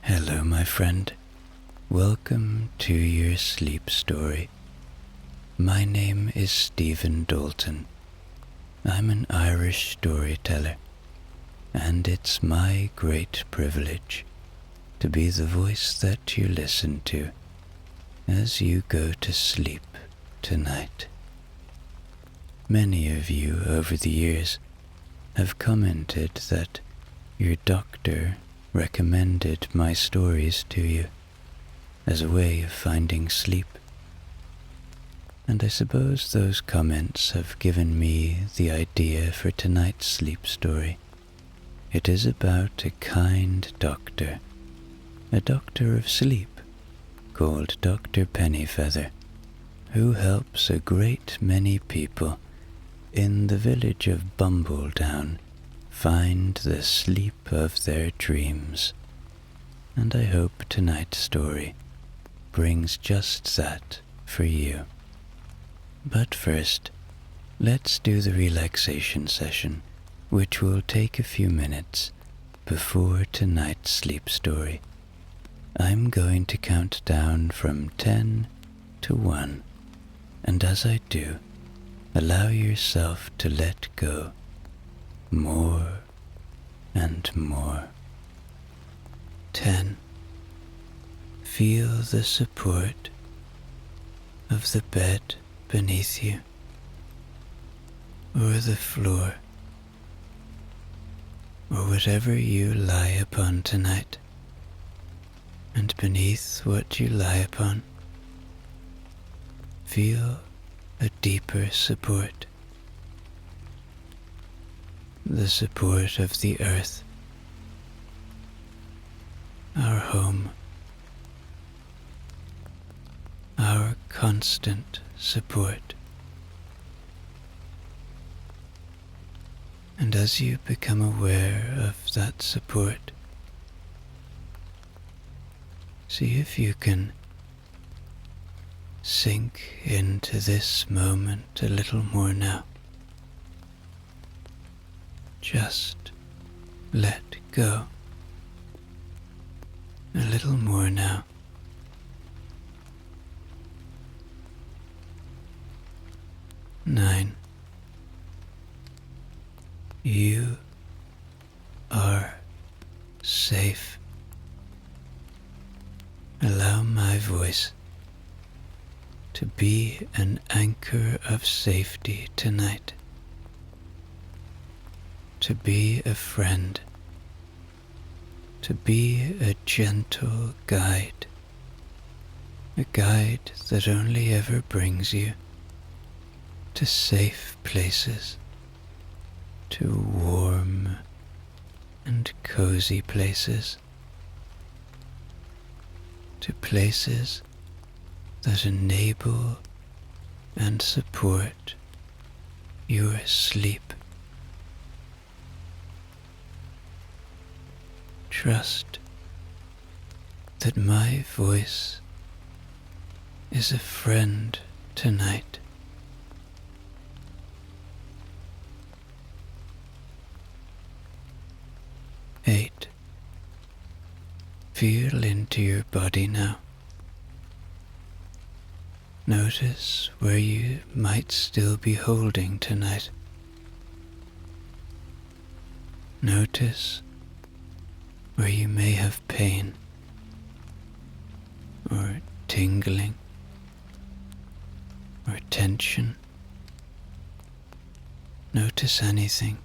Hello, my friend. Welcome to your sleep story. My name is Stephen Dalton. I'm an Irish storyteller, and it's my great privilege to be the voice that you listen to as you go to sleep tonight. Many of you over the years have commented that your doctor recommended my stories to you as a way of finding sleep. And I suppose those comments have given me the idea for tonight's sleep story. It is about a kind doctor, a doctor of sleep, called Dr. Pennyfeather, who helps a great many people in the village of Bumbledown find the sleep of their dreams. And I hope tonight's story brings just that for you. But first, let's do the relaxation session, which will take a few minutes before tonight's sleep story. I'm going to count down from 10 to 1, and as I do, allow yourself to let go more and more. 10. Feel the support of the bed beneath you, or the floor, or whatever you lie upon tonight. And beneath what you lie upon, feel a deeper support. The support of the earth, our home, our constant support. And as you become aware of that support, see if you can sink into this moment a little more now. Just let go. A little more now. 9. You are safe. Allow my voice to be an anchor of safety tonight. To be a friend. To be a gentle guide. A guide that only ever brings you to safe places, to warm and cozy places, to places that enable and support your sleep. Trust that my voice is a friend tonight. Eight. Feel into your body now. Notice where you might still be holding tonight. Notice where you may have pain or tingling or tension. Notice anything.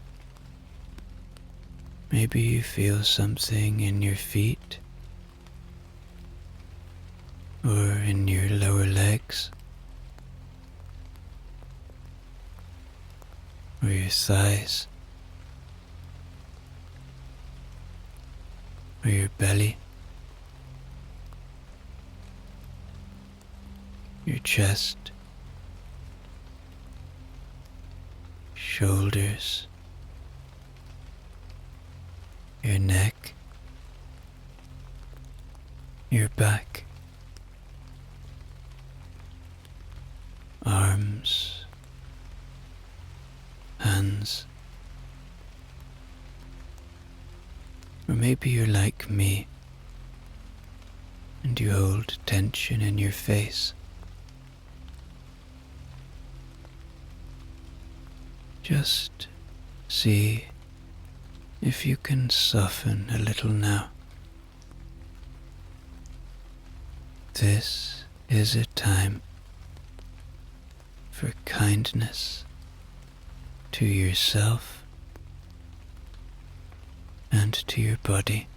Maybe you feel something in your feet or in your lower legs or your thighs or your belly, your chest, shoulders, your neck, your back, arms, hands. Or maybe you're like me and you hold tension in your face. Just see if you can soften a little now. This is a time for kindness to yourself and to your body.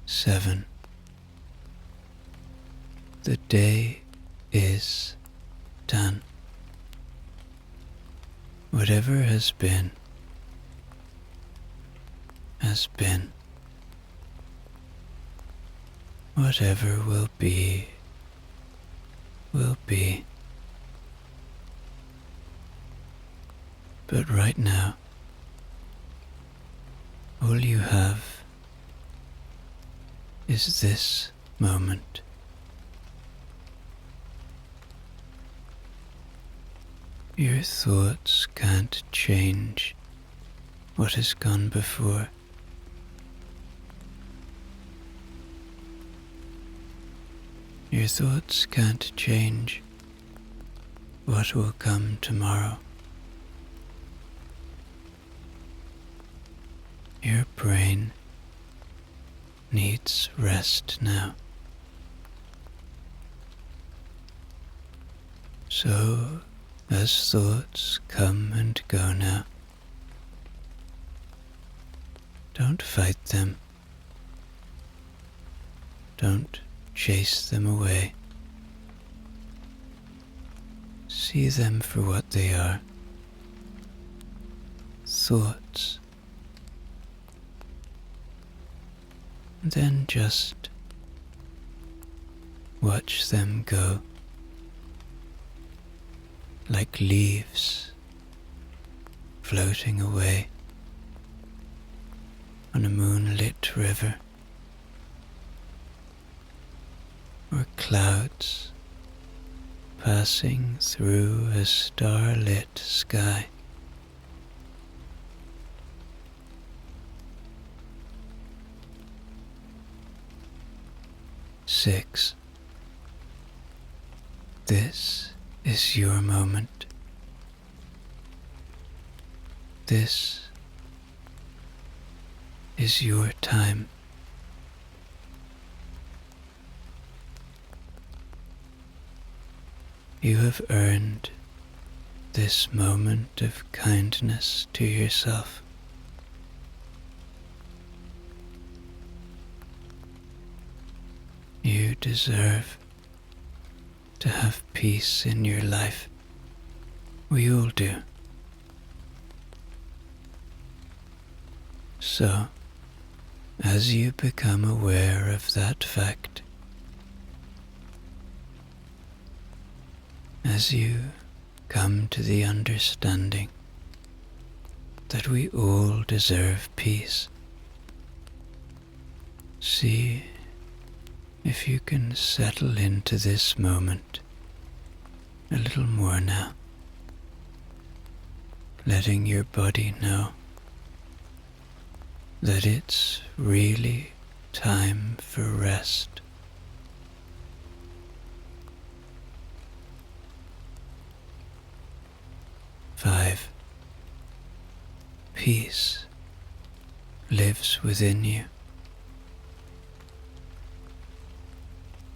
Seven. The day is done. Whatever has been, has been. Whatever will be, will be. But right now, all you have is this moment. Your thoughts can't change what has gone before. Your thoughts can't change what will come tomorrow. Your brain needs rest now. So, as thoughts come and go now, don't fight them. Don't chase them away. See them for what they are. Thoughts. Then just watch them go, like leaves floating away on a moonlit river, or clouds passing through a starlit sky. Six. This is your moment. This is your time. You have earned this moment of kindness to yourself. You deserve to have peace in your life. We all do. So, as you become aware of that fact, as you come to the understanding that we all deserve peace, see if you can settle into this moment a little more now, letting your body know that it's really time for rest. Five. Peace lives within you.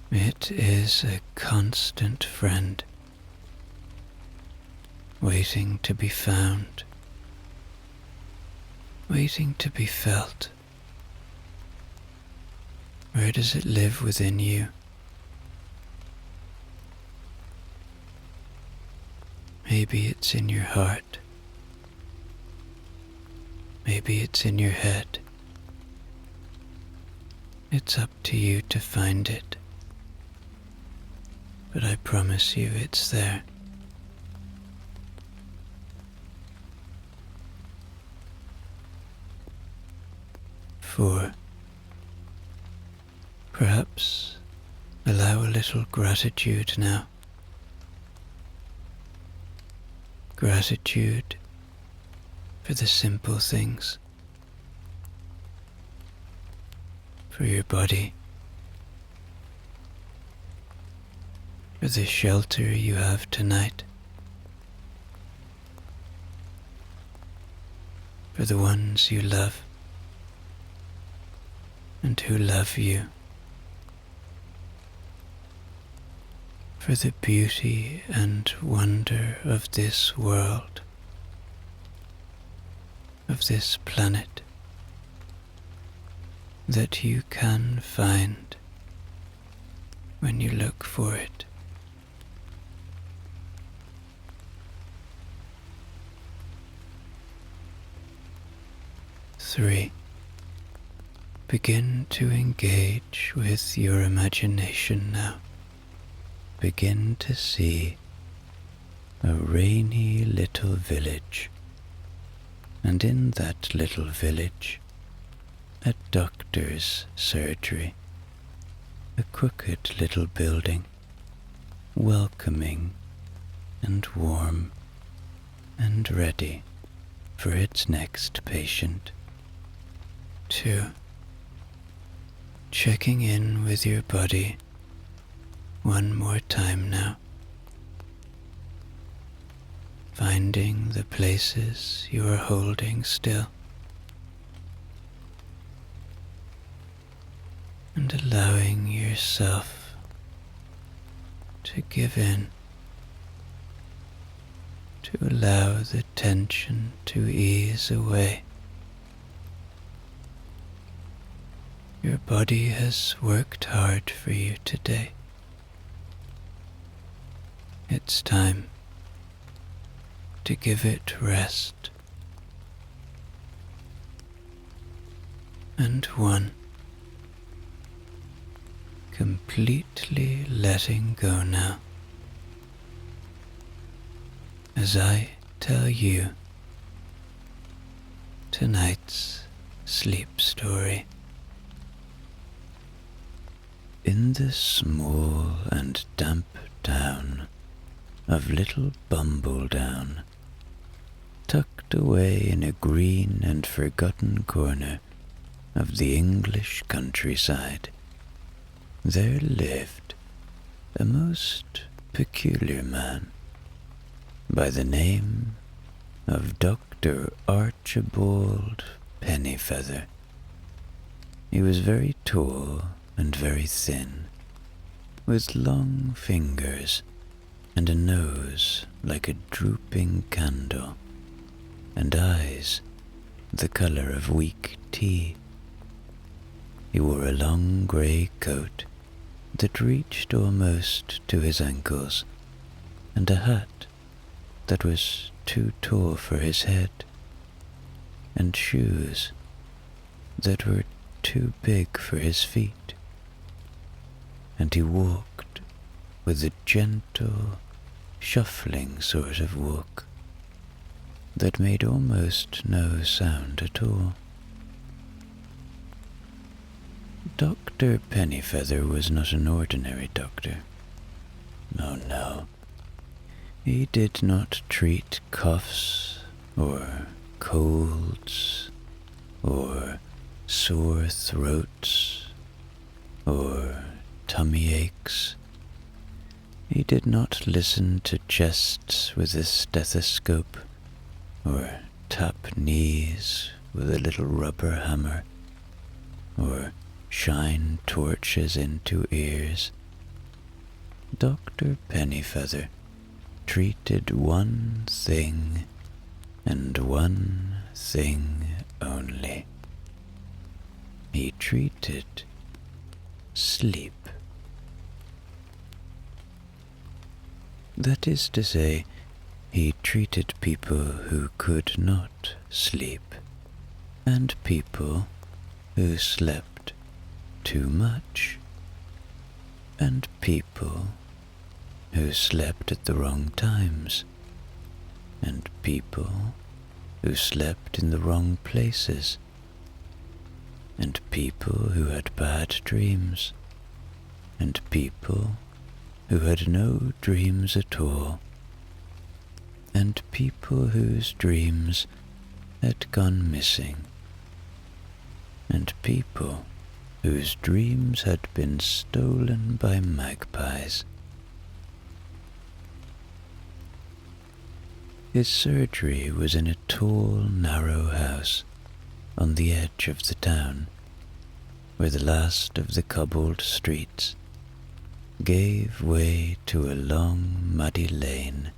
It is a constant friend, waiting to be found, waiting to be felt. Where does it live within you? Maybe it's in your heart. Maybe it's in your head. It's up to you to find it. But I promise you it's there. 4. Perhaps allow a little gratitude now. Gratitude for the simple things, for your body, for the shelter you have tonight, for the ones you love and who love you, for the beauty and wonder of this world, of this planet, that you can find when you look for it. Three, begin to engage with your imagination now. Begin to see a rainy little village, and in that little village, a doctor's surgery, a crooked little building, welcoming and warm and ready for its next patient. 2. Checking in with your body one more time now. Finding the places you are holding still. And allowing yourself to give in, to allow the tension to ease away. Your body has worked hard for you today. It's time to give it rest. And 1. Completely letting go now. As I tell you tonight's sleep story. In the small and damp town of Little Bumbledown, tucked away in a green and forgotten corner of the English countryside, there lived a most peculiar man by the name of Dr. Archibald Pennyfeather. He was very tall and very thin, with long fingers and a nose like a drooping candle, and eyes the color of weak tea. He wore a long grey coat that reached almost to his ankles, and a hat that was too tall for his head, and shoes that were too big for his feet. And he walked with a gentle, shuffling sort of walk that made almost no sound at all. Dr. Pennyfeather was not an ordinary doctor. Oh no. He did not treat coughs or colds or sore throats or tummy aches. He did not listen to chests with a stethoscope or tap knees with a little rubber hammer or shine torches into ears. Dr. Pennyfeather treated one thing and one thing only. He treated sleep. That is to say, he treated people who could not sleep, and people who slept too much, and people who slept at the wrong times, and people who slept in the wrong places, and people who had bad dreams, and people who had no dreams at all, and people whose dreams had gone missing, and people whose dreams had been stolen by magpies. His surgery was in a tall, narrow house on the edge of the town, where the last of the cobbled streets gave way to a long, muddy lane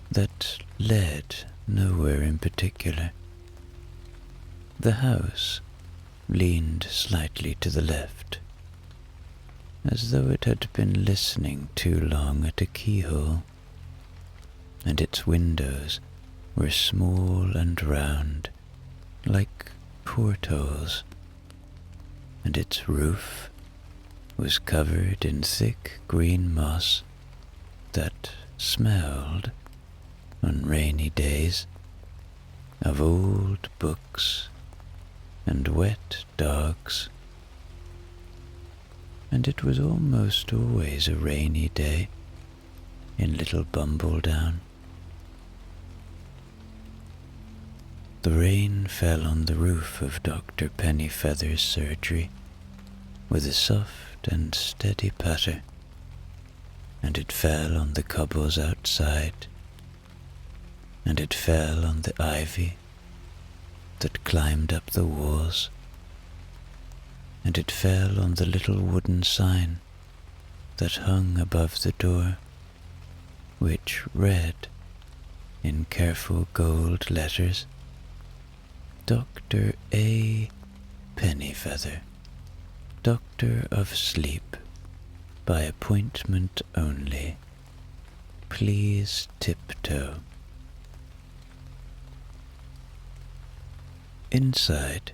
that led nowhere in particular. The house leaned slightly to the left, as though it had been listening too long at a keyhole, and its windows were small and round, like portholes, and its roof was covered in thick green moss that smelled, on rainy days, of old books and wet dogs. And it was almost always a rainy day in Little Bumbledown. The rain fell on the roof of Dr. Pennyfeather's surgery with a soft and steady patter, and it fell on the cobbles outside, and it fell on the ivy that climbed up the walls, and it fell on the little wooden sign that hung above the door, which read in careful gold letters, Dr. A. Pennyfeather, Doctor of Sleep, by appointment only. Please tiptoe. Inside,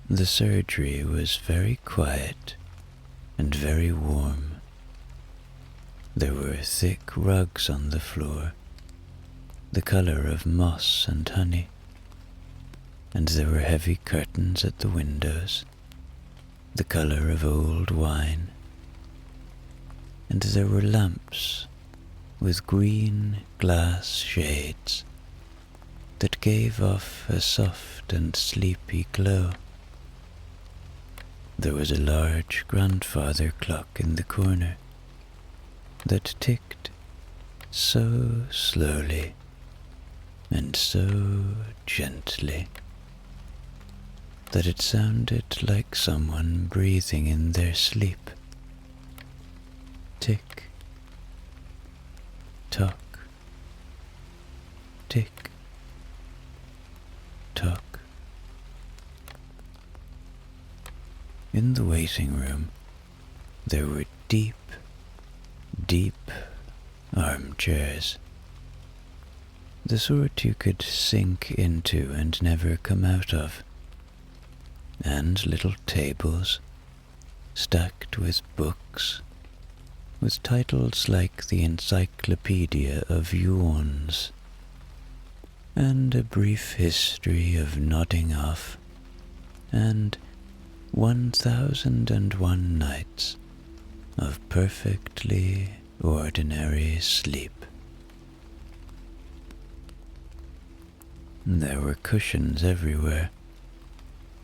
the surgery was very quiet and very warm. There were thick rugs on the floor, the color of moss and honey, and there were heavy curtains at the windows, the color of old wine, and there were lamps with green glass shades that gave off a soft and sleepy glow. There was a large grandfather clock in the corner that ticked so slowly and so gently that it sounded like someone breathing in their sleep. Tick, tock, tick, tock. In the waiting room, there were deep, deep armchairs, the sort you could sink into and never come out of, and little tables stacked with books, with titles like the Encyclopedia of Yawns, and A Brief History of Nodding Off, and 1001 Nights of Perfectly Ordinary Sleep. There were cushions everywhere,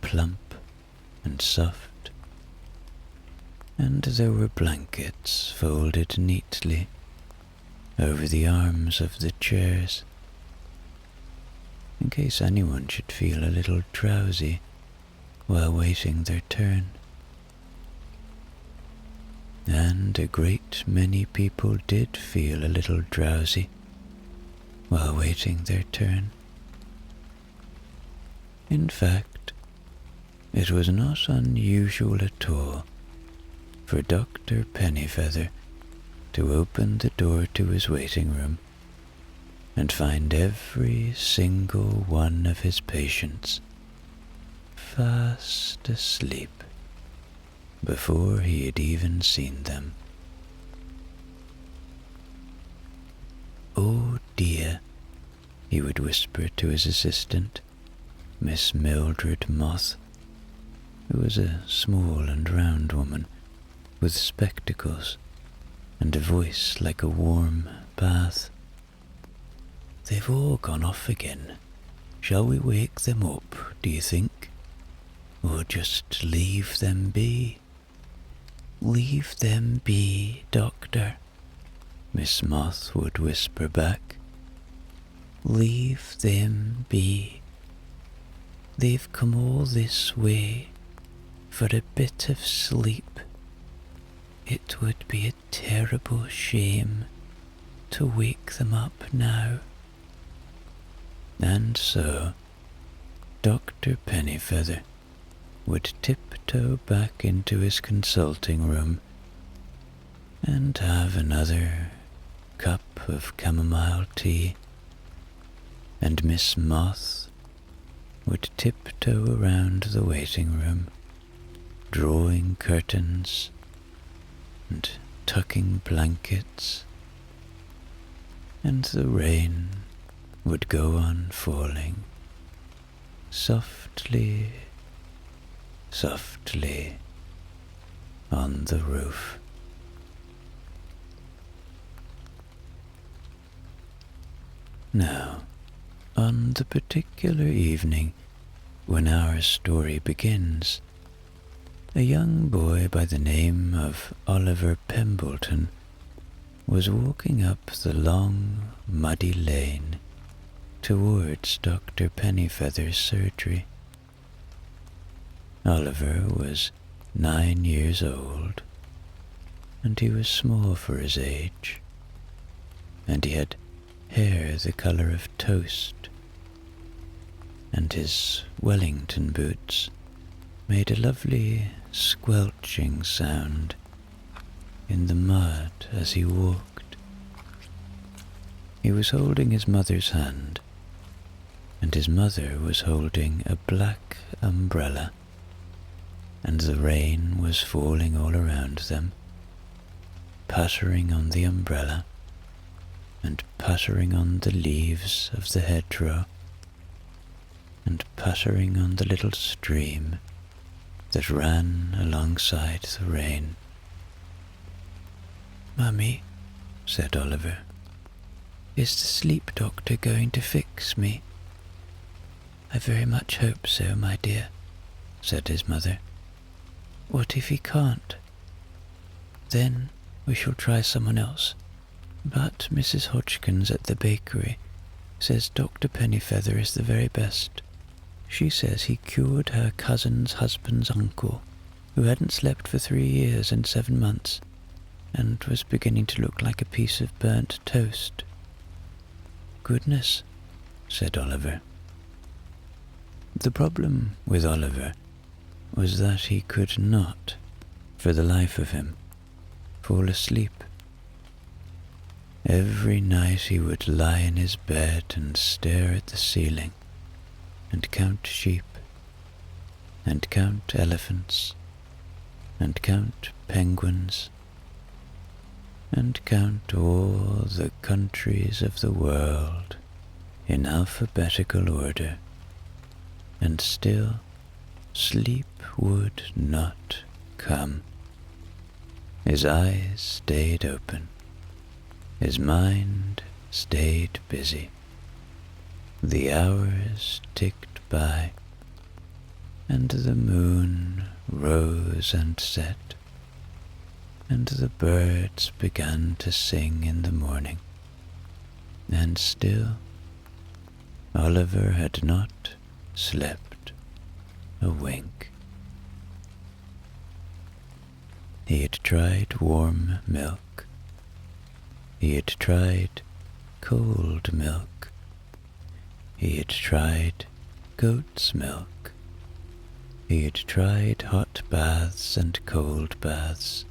plump and soft, and there were blankets folded neatly over the arms of the chairs, in case anyone should feel a little drowsy while waiting their turn. And a great many people did feel a little drowsy while waiting their turn. In fact, it was not unusual at all for Dr. Pennyfeather to open the door to his waiting room and find every single one of his patients fast asleep before he had even seen them. "Oh dear," he would whisper to his assistant, Miss Moth, who was a small and round woman with spectacles and a voice like a warm bath. "They've all gone off again. Shall we wake them up, do you think?" or just leave them be. Leave them be, Doctor, Miss Moth would whisper back. Leave them be. They've come all this way for a bit of sleep. It would be a terrible shame to wake them up now. And so, Dr. Pennyfeather would tiptoe back into his consulting room and have another cup of chamomile tea, and Miss Moth would tiptoe around the waiting room, drawing curtains and tucking blankets, and the rain would go on falling, softly, softly on the roof. Now, on the particular evening when our story begins, a young boy by the name of Oliver Pembleton was walking up the long, muddy lane towards Dr. Pennyfeather's surgery. Oliver was 9 years old, and he was small for his age, and he had hair the colour of toast, and his Wellington boots made a lovely squelching sound in the mud as he walked. He was holding his mother's hand, and his mother was holding a black umbrella, and the rain was falling all around them, pattering on the umbrella and pattering on the leaves of the hedgerow, and pattering on the little stream that ran alongside the rain. "Mummy," said Oliver, "is the sleep doctor going to fix me?" "I very much hope so, my dear," said his mother. "What if he can't?" "Then we shall try someone else. But Mrs. Hodgkins at the bakery says Dr. Pennyfeather is the very best. She says he cured her cousin's husband's uncle, who hadn't slept for 3 years and 7 months, and was beginning to look like a piece of burnt toast." "Goodness," said Oliver. The problem with Oliver was that he could not, for the life of him, fall asleep. Every night he would lie in his bed and stare at the ceiling, and count sheep, and count elephants, and count penguins, and count all the countries of the world in alphabetical order, and still sleep would not come. His eyes stayed open. His mind stayed busy. The hours ticked by, and the moon rose and set, and the birds began to sing in the morning, and still Oliver had not slept a wink. He had tried warm milk. He had tried cold milk. He had tried goat's milk. He had tried hot baths and cold baths,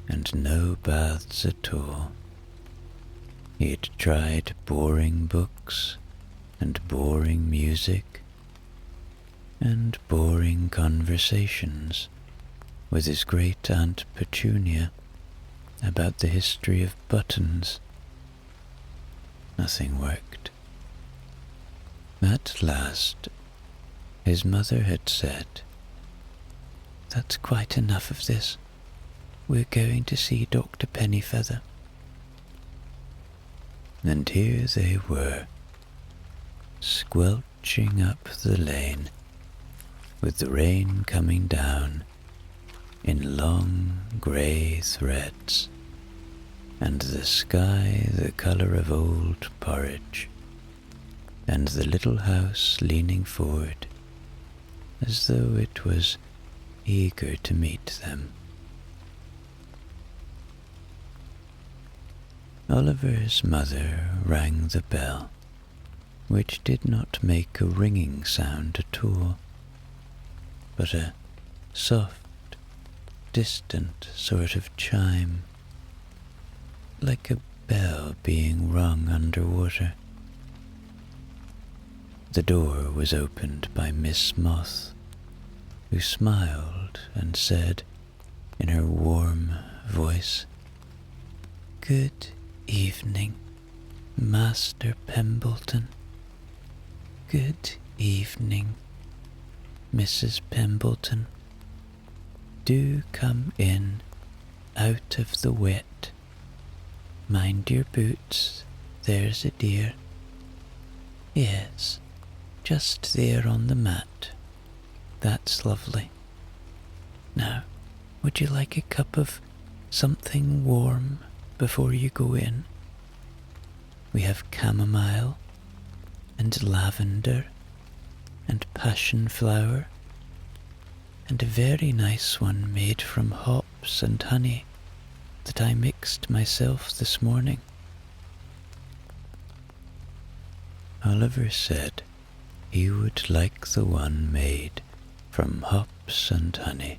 and no baths at all. He had tried boring books, and boring music, and boring conversations with his great-aunt Petunia about the history of buttons. Nothing worked. At last, his mother had said, "That's quite enough of this. We're going to see Dr. Pennyfeather." And here they were, squelching up the lane, with the rain coming down in long grey threads, and the sky the colour of old porridge, and the little house leaning forward as though it was eager to meet them. Oliver's mother rang the bell, which did not make a ringing sound at all, but a soft, distant sort of chime, like a bell being rung under water. The door was opened by Miss Moth, who smiled and said in her warm voice, "Good evening, Master Pembleton. Good evening, Mrs. Pembleton. Do come in out of the wet. Mind your boots, there's a dear. Yes, just there on the mat. That's lovely. Now, would you like a cup of something warm before you go in? We have chamomile and lavender and passion flower, and a very nice one made from hops and honey that I mixed myself this morning." Oliver said he would like the one made from hops and honey,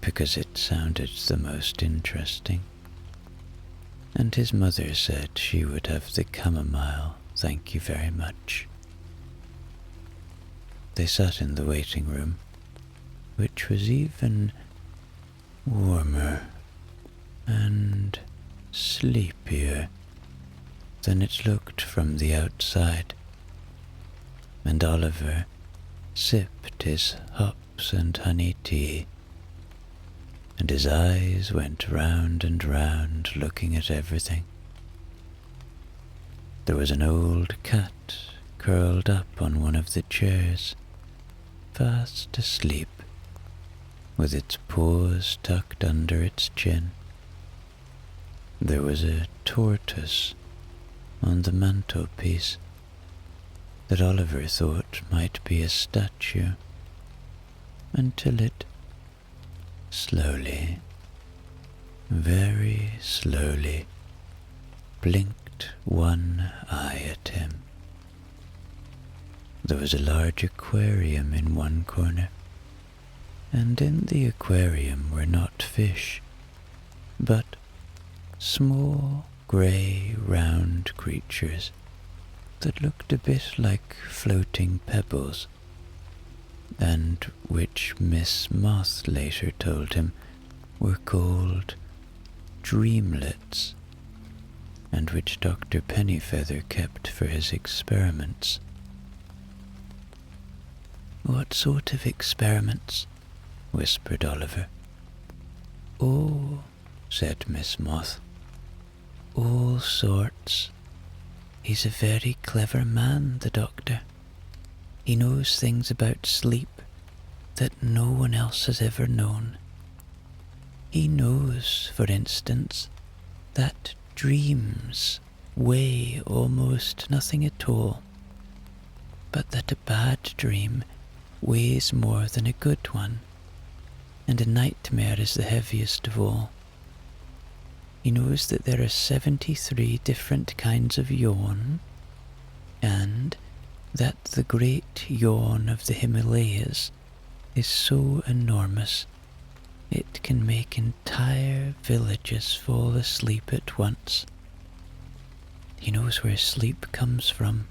because it sounded the most interesting, and his mother said she would have the chamomile, thank you very much. They sat in the waiting room, which was even warmer and sleepier than it looked from the outside, and Oliver sipped his hops and honey tea, and his eyes went round and round looking at everything. There was an old cat curled up on one of the chairs, fast asleep, with its paws tucked under its chin. There was a tortoise on the mantelpiece that Oliver thought might be a statue, until it slowly, very slowly, blinked one eye at him. There was a large aquarium in one corner, and in the aquarium were not fish, but small, grey, round creatures that looked a bit like floating pebbles, and which Miss Moth later told him were called dreamlets, and which Dr. Pennyfeather kept for his experiments. "What sort of experiments?" whispered Oliver. "Oh," said Miss Moth, "all sorts. He's a very clever man, the doctor. He knows things about sleep that no one else has ever known. He knows, for instance, that dreams weigh almost nothing at all, but that a bad dream weighs more than a good one, and a nightmare is the heaviest of all. He knows that there are 73 different kinds of yawn, and that the great yawn of the Himalayas is so enormous it can make entire villages fall asleep at once. He knows where sleep comes from,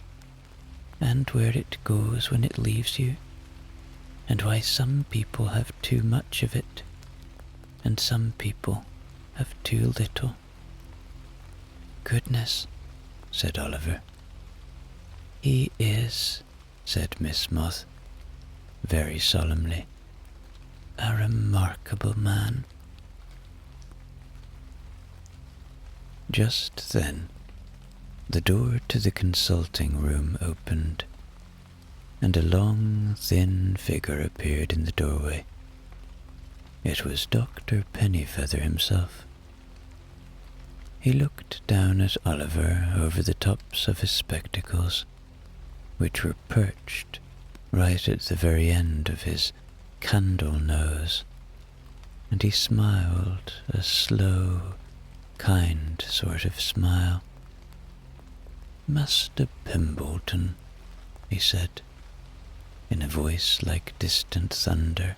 and where it goes when it leaves you, and why some people have too much of it, and some people have too little." "Goodness," said Oliver. "He is," said Miss Moth, very solemnly, "a remarkable man." Just then, the door to the consulting room opened, and a long, thin figure appeared in the doorway. It was Dr. Pennyfeather himself. He looked down at Oliver over the tops of his spectacles, which were perched right at the very end of his candle nose, and he smiled a slow, kind sort of smile. "Master Pimbleton," he said, in a voice like distant thunder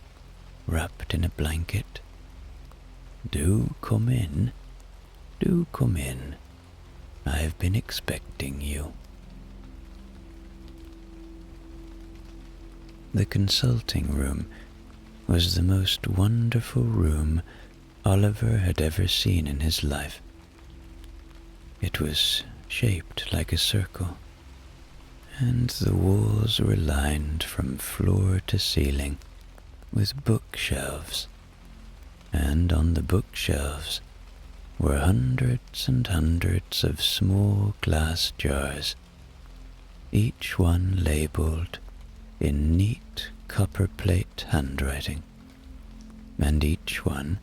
wrapped in a blanket. "Do come in. Do come in. I have been expecting you." The consulting room was the most wonderful room Oliver had ever seen in his life. It was shaped like a circle, and the walls were lined from floor to ceiling with bookshelves, and on the bookshelves were hundreds and hundreds of small glass jars, each one labeled in neat copperplate handwriting, and each one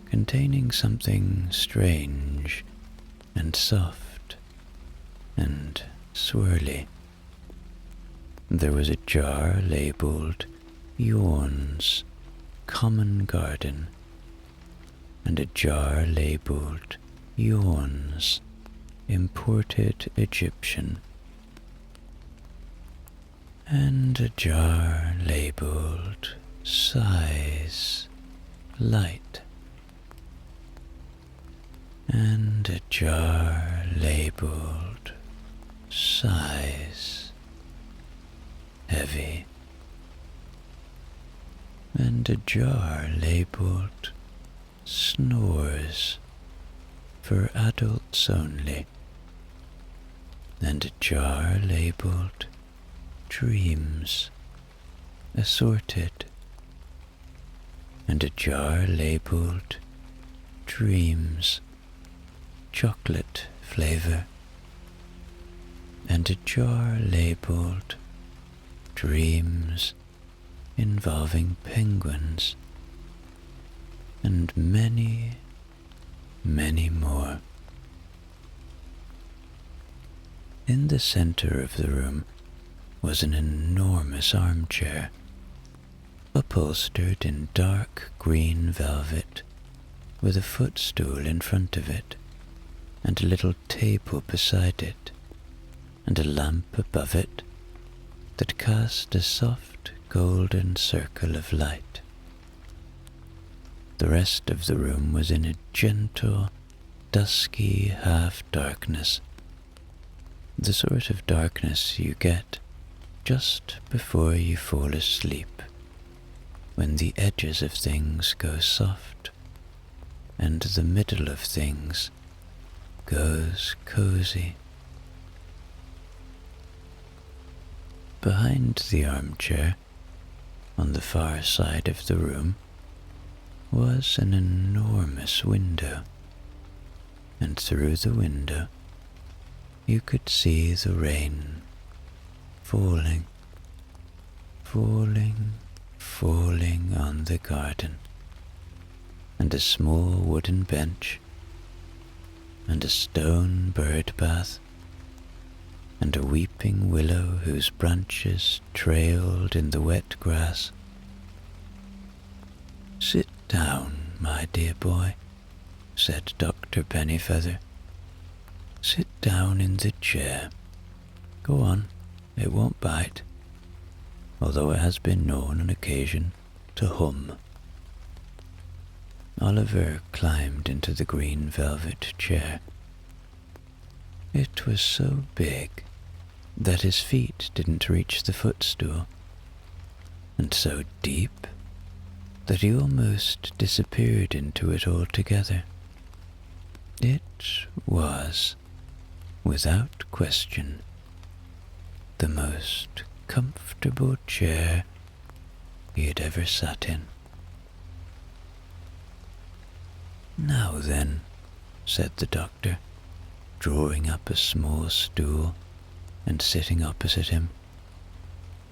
containing something strange and soft and swirly. There was a jar labeled Yawns, Common Garden, and a jar labeled Yawns, Imported Egyptian, and a jar labeled Sighs, Light, and a jar labeled Sighs, Heavy, and a jar labeled Snores, for adults only, and a jar labeled Dreams, Assorted, and a jar labeled Dreams, Chocolate Flavor, and a jar labeled Dreams involving penguins, and many, many more. In the center of the room was an enormous armchair, upholstered in dark green velvet, with a footstool in front of it, and a little table beside it, and a lamp above it that cast a soft golden circle of light. The rest of the room was in a gentle, dusky half-darkness, the sort of darkness you get just before you fall asleep, when the edges of things go soft and the middle of things goes cozy. Behind the armchair, on the far side of the room, was an enormous window, and through the window you could see the rain falling, falling, falling on the garden, and a small wooden bench, and a stone bird bath, and a weeping willow whose branches trailed in the wet grass. "Sit down, my dear boy," said Dr. Pennyfeather. "Sit down in the chair. Go on, it won't bite, although it has been known on occasion to hum." Oliver climbed into the green velvet chair. It was so big that his feet didn't reach the footstool, and so deep that he almost disappeared into it altogether. It was, without question, the most comfortable chair he had ever sat in. "Now then," said the doctor, drawing up a small stool and sitting opposite him,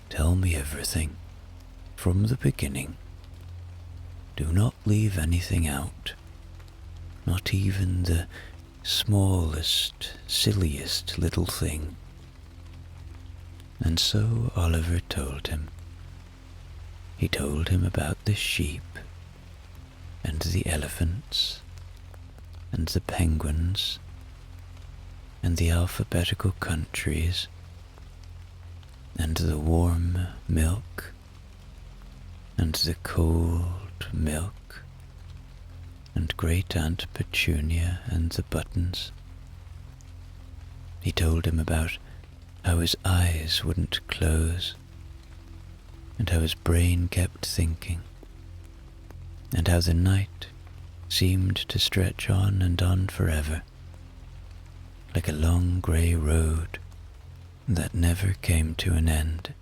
Tell me everything, from the beginning. Do not leave anything out, not even the smallest, silliest little thing. And so Oliver told him. He told him about the sheep, and the elephants, and the penguins, and the alphabetical countries, and the warm milk, and the cold milk, and Great Aunt Petunia and the buttons. He told him about how his eyes wouldn't close, and how his brain kept thinking, and how the night seemed to stretch on and on forever, like a long grey road that never came to an end.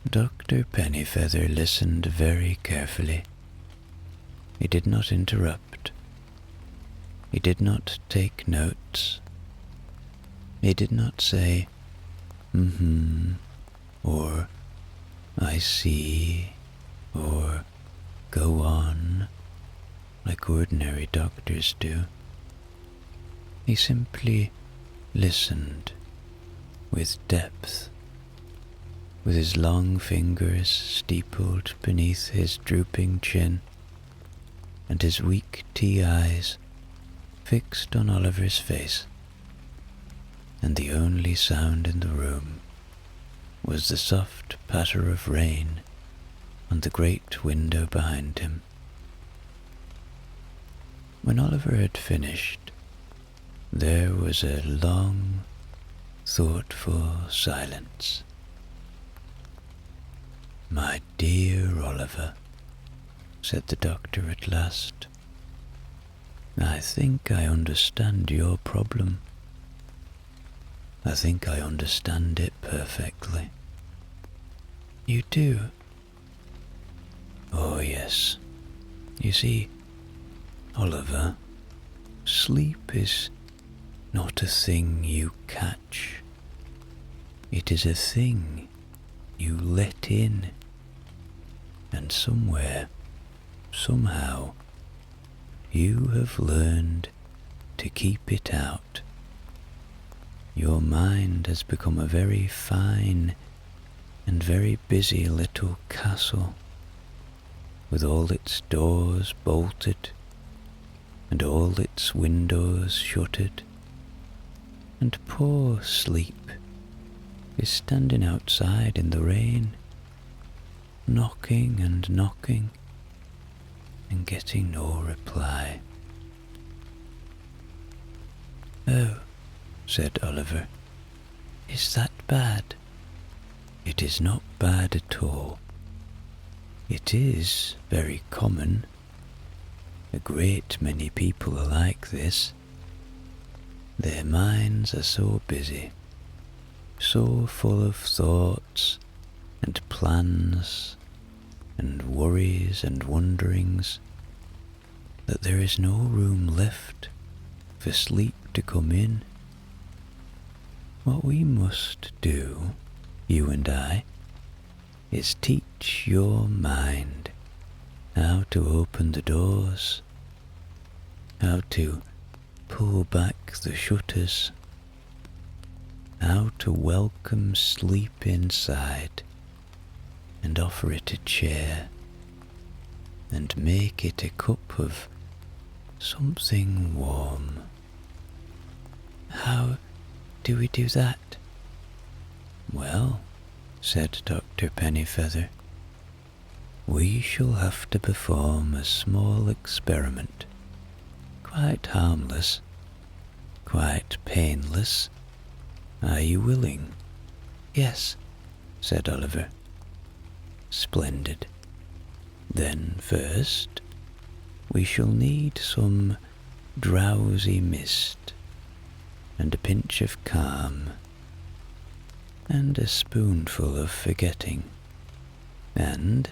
Dr. Pennyfeather listened very carefully. He did not interrupt. He did not take notes. He did not say, or I see, or go on, like ordinary doctors do. He simply listened with depth, with his long fingers steepled beneath his drooping chin, and his weak tea eyes fixed on Oliver's face, and the only sound in the room was the soft patter of rain on the great window behind him. When Oliver had finished, there was a long, thoughtful silence. "My dear Oliver," said the doctor at last, "I think I understand your problem. I think I understand it perfectly." "You do?" "Oh, yes. You see, Oliver, sleep is not a thing you catch. It is a thing you let in, and somewhere, somehow, you have learned to keep it out. Your mind has become a very fine and very busy little castle, with all its doors bolted and all its windows shuttered, and poor sleep is standing outside in the rain, knocking and knocking, and getting no reply." "Oh," said Oliver, "is that bad?" "It is not bad at all. It is very common. A great many people are like this. Their minds are so busy, so full of thoughts and plans and worries and wonderings, that there is no room left for sleep to come in. What we must do, you and I, is teach your mind how to open the doors, how to pull back the shutters, how to welcome sleep inside and offer it a chair and make it a cup of something warm." "How do we do that?" "Well," said Dr. Pennyfeather, "we shall have to perform a small experiment, quite harmless, quite painless. Are you willing?" "Yes," said Oliver. "Splendid. Then first, we shall need some drowsy mist, and a pinch of calm, and a spoonful of forgetting, and,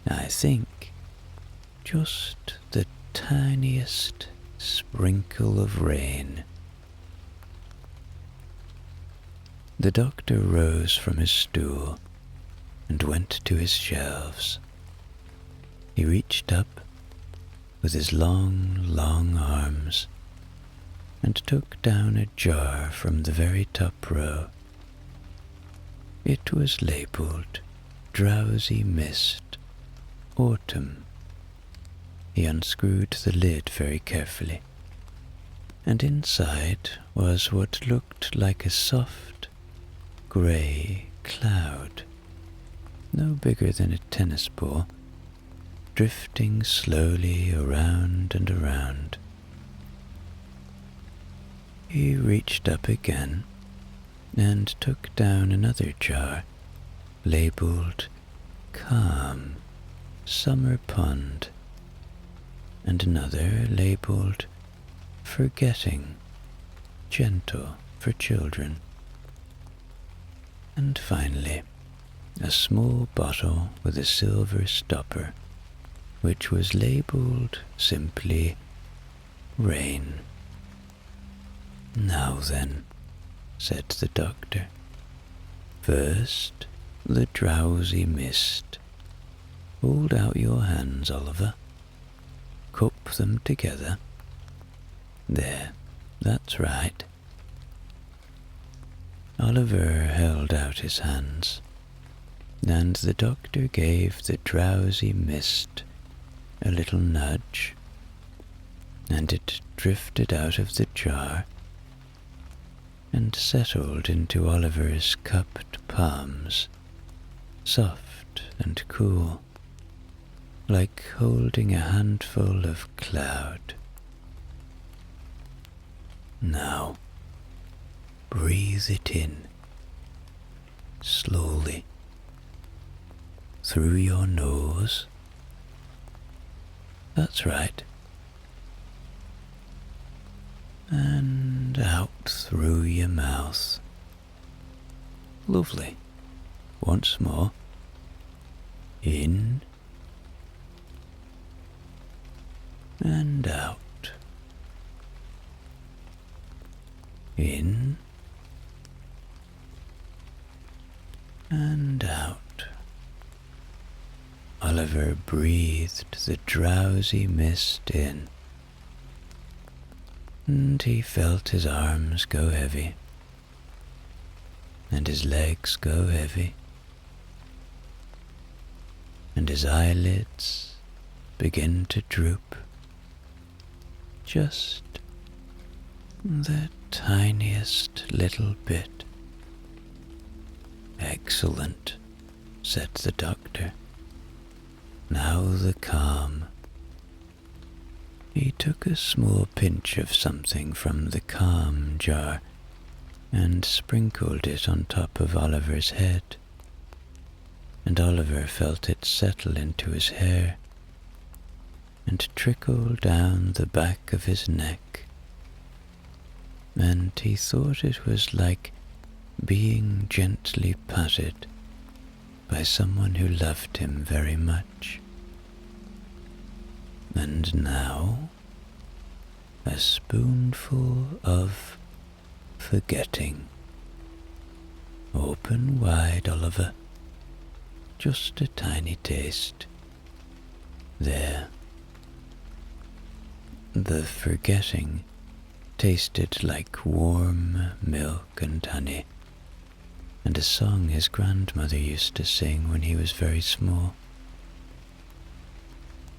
I think, just the tiniest sprinkle of rain." The doctor rose from his stool and went to his shelves. He reached up with his long, long arms and took down a jar from the very top row. It was labeled Drowsy Mist, Autumn. He unscrewed the lid very carefully, and inside was what looked like a soft, grey cloud, no bigger than a tennis ball, drifting slowly around and around. He reached up again and took down another jar labeled Calm Summer Pond, and another labeled Forgetting Gentle for Children, and finally a small bottle with a silver stopper which was labeled simply Rain. "Now then," said the doctor, "first the drowsy mist. Hold out your hands, Oliver. Cup them together. There, that's right." Oliver held out his hands, and the doctor gave the drowsy mist a little nudge, and it drifted out of the jar and settled into Oliver's cupped palms, soft and cool, like holding a handful of cloud. "Now, breathe it in, slowly, through your nose. That's right. And out through your mouth. Lovely. Once more. In and out. In and out. Oliver breathed the drowsy mist in, and he felt his arms go heavy, and his legs go heavy, and his eyelids begin to droop, just the tiniest little bit. "Excellent," said the doctor. "Now the calm." He took a small pinch of something from the calm jar and sprinkled it on top of Oliver's head, and Oliver felt it settle into his hair and trickle down the back of his neck, and he thought it was like being gently patted by someone who loved him very much. And now, a spoonful of forgetting. Open wide, Oliver. Just a tiny taste. There. The forgetting tasted like warm milk and honey, and a song his grandmother used to sing when he was very small.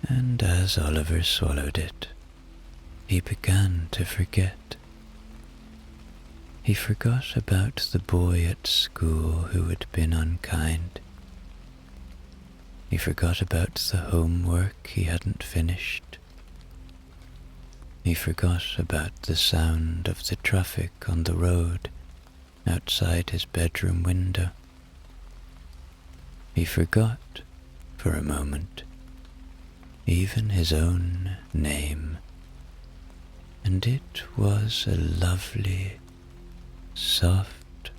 And as Oliver swallowed it, he began to forget. He forgot about the boy at school who had been unkind. He forgot about the homework he hadn't finished. He forgot about the sound of the traffic on the road outside his bedroom window. He forgot, for a moment, even his own name, and it was a lovely, soft,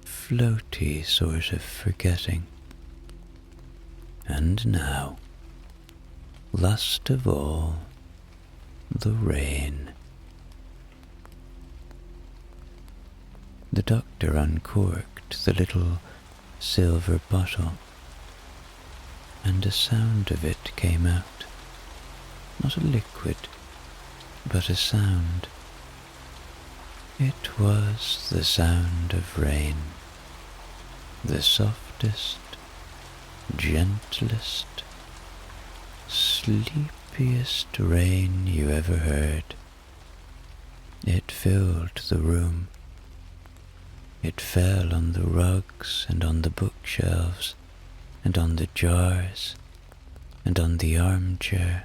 floaty sort of forgetting. And now, last of all, the rain. The doctor uncorked the little silver bottle, and a sound of it came out. Not a liquid, but a sound. It was the sound of rain, the softest, gentlest, sleepiest rain you ever heard. It filled the room. It fell on the rugs and on the bookshelves and on the jars and on the armchair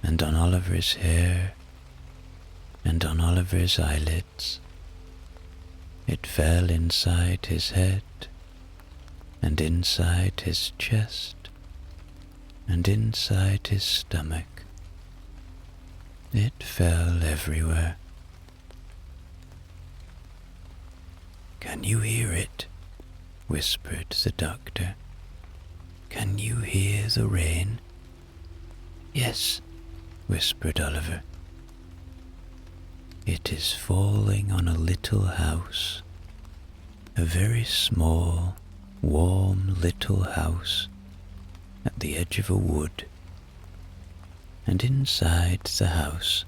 and on Oliver's hair and on Oliver's eyelids. It fell inside his head and inside his chest and inside his stomach. It fell everywhere. "Can you hear it?" whispered the doctor. "Can you hear the rain?" "Yes," whispered Oliver. "It is falling on a little house, a very small, warm little house at the edge of a wood, and inside the house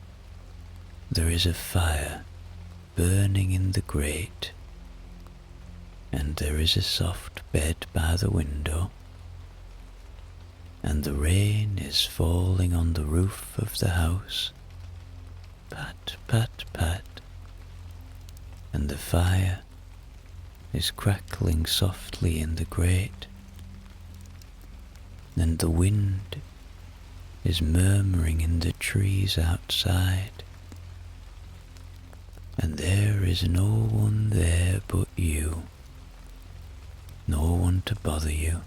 there is a fire burning in the grate, and there is a soft bed by the window, and the rain is falling on the roof of the house, pat, pat, pat, and the fire is crackling softly in the grate, and the wind is murmuring in the trees outside, and there is no one there but you, no one to bother you,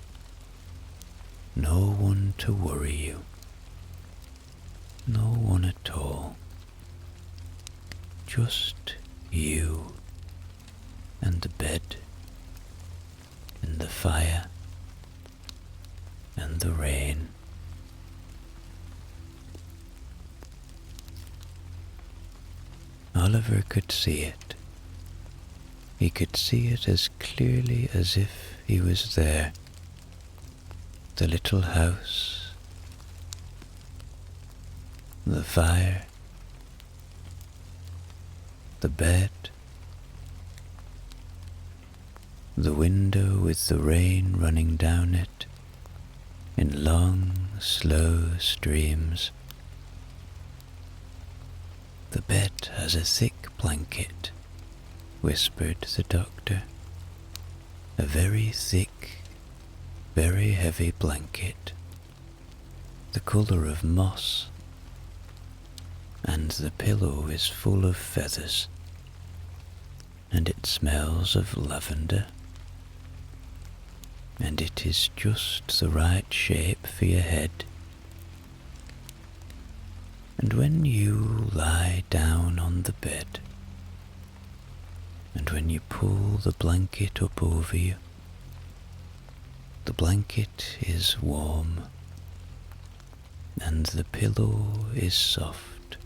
no one to worry you, no one at all, just you and the bed and the fire and the rain." Oliver could see it. He could see it as clearly as if he was there. The little house, the fire, the bed, the window with the rain running down it in long, slow streams. "The bed has a thick blanket," whispered the doctor. "A very thick, very heavy blanket, the colour of moss, and the pillow is full of feathers, and it smells of lavender, and it is just the right shape for your head. And when you lie down on the bed, and when you pull the blanket up over you, the blanket is warm, and the pillow is soft,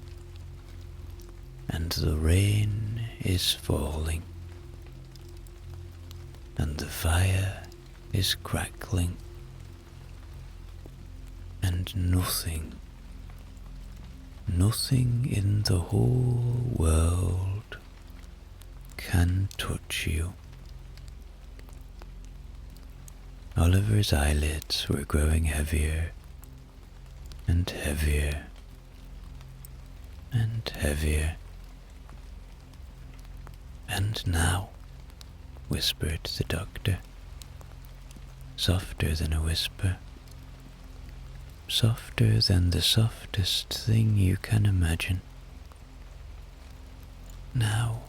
and the rain is falling, and the fire is crackling, and nothing in the whole world can touch you." Oliver's eyelids were growing heavier and heavier and heavier. "And now," whispered the doctor, softer than a whisper, softer than the softest thing you can imagine. "Now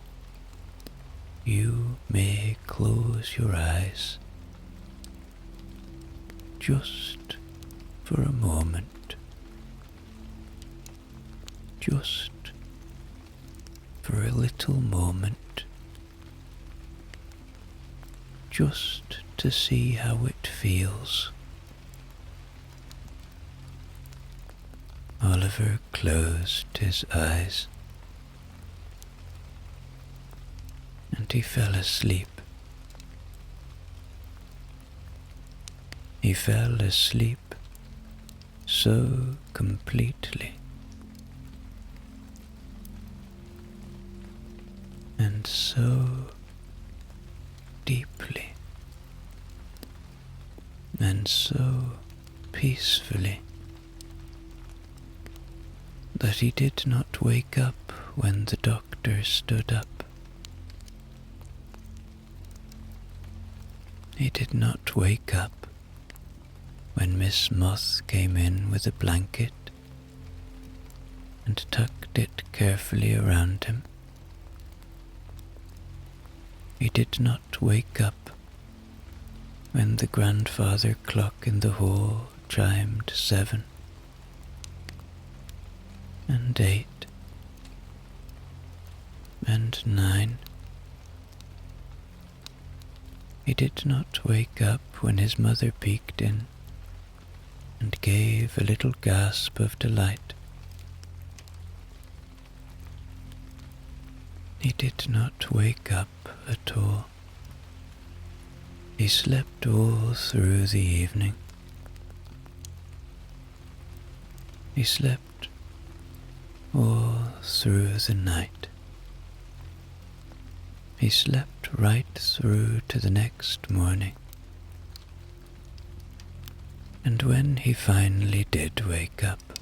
you may close your eyes, just for a moment, just for a little moment, just to see how it feels." Oliver closed his eyes, and and he fell asleep. He fell asleep so completely and so deeply and so peacefully that he did not wake up when the doctor stood up. He did not wake up when Miss Moth came in with a blanket and tucked it carefully around him. He did not wake up when the grandfather clock in the hall chimed 7 and 8 and 9. He did not wake up when his mother peeked in and gave a little gasp of delight. He did not wake up at all. He slept all through the evening. He slept all through the night. He slept right through to the next morning. And when he finally did wake up,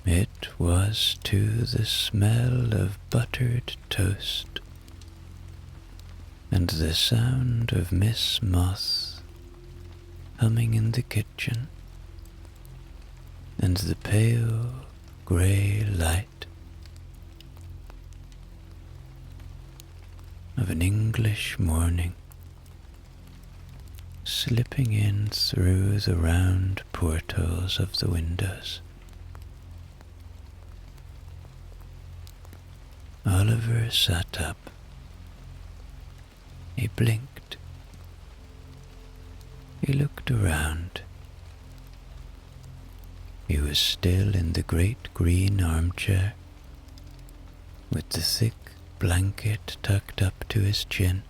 it was to the smell of buttered toast and the sound of Miss Moth humming in the kitchen and the pale grey light of an English morning slipping in through the round portholes of the windows. Oliver sat up. He blinked. He looked around. He was still in the great green armchair, with the thick blanket tucked up to his chin.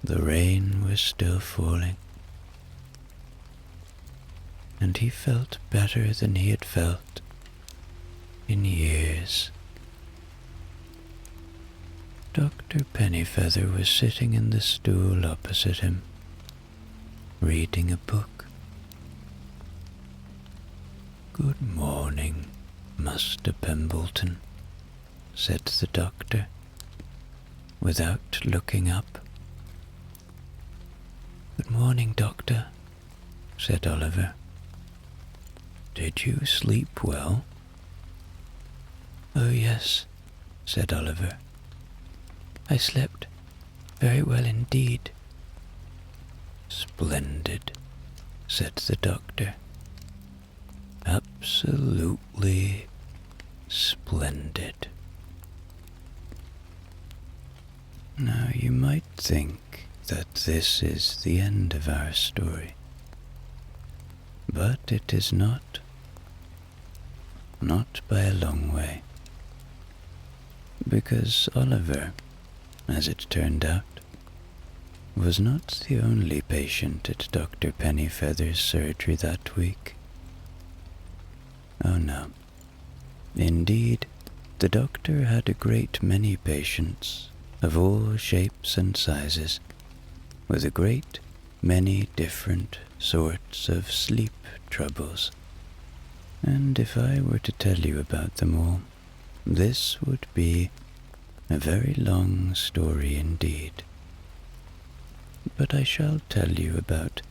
The rain was still falling, and he felt better than he had felt in years. Dr. Pennyfeather was sitting in the stool opposite him, reading a book. "Good morning, Master Pembleton," said the doctor, without looking up. "Good morning, Doctor," said Oliver. "Did you sleep well?" "Oh, yes," said Oliver. "I slept very well indeed." "Splendid," said the doctor. "Absolutely splendid. Now you might think that this is the end of our story, but it is not. Not by a long way. Because Oliver, as it turned out, was not the only patient at Dr. Pennyfeather's surgery that week. Oh no. Indeed, the doctor had a great many patients of all shapes and sizes, with a great many different sorts of sleep troubles. And if I were to tell you about them all, this would be a very long story indeed. But I shall tell you about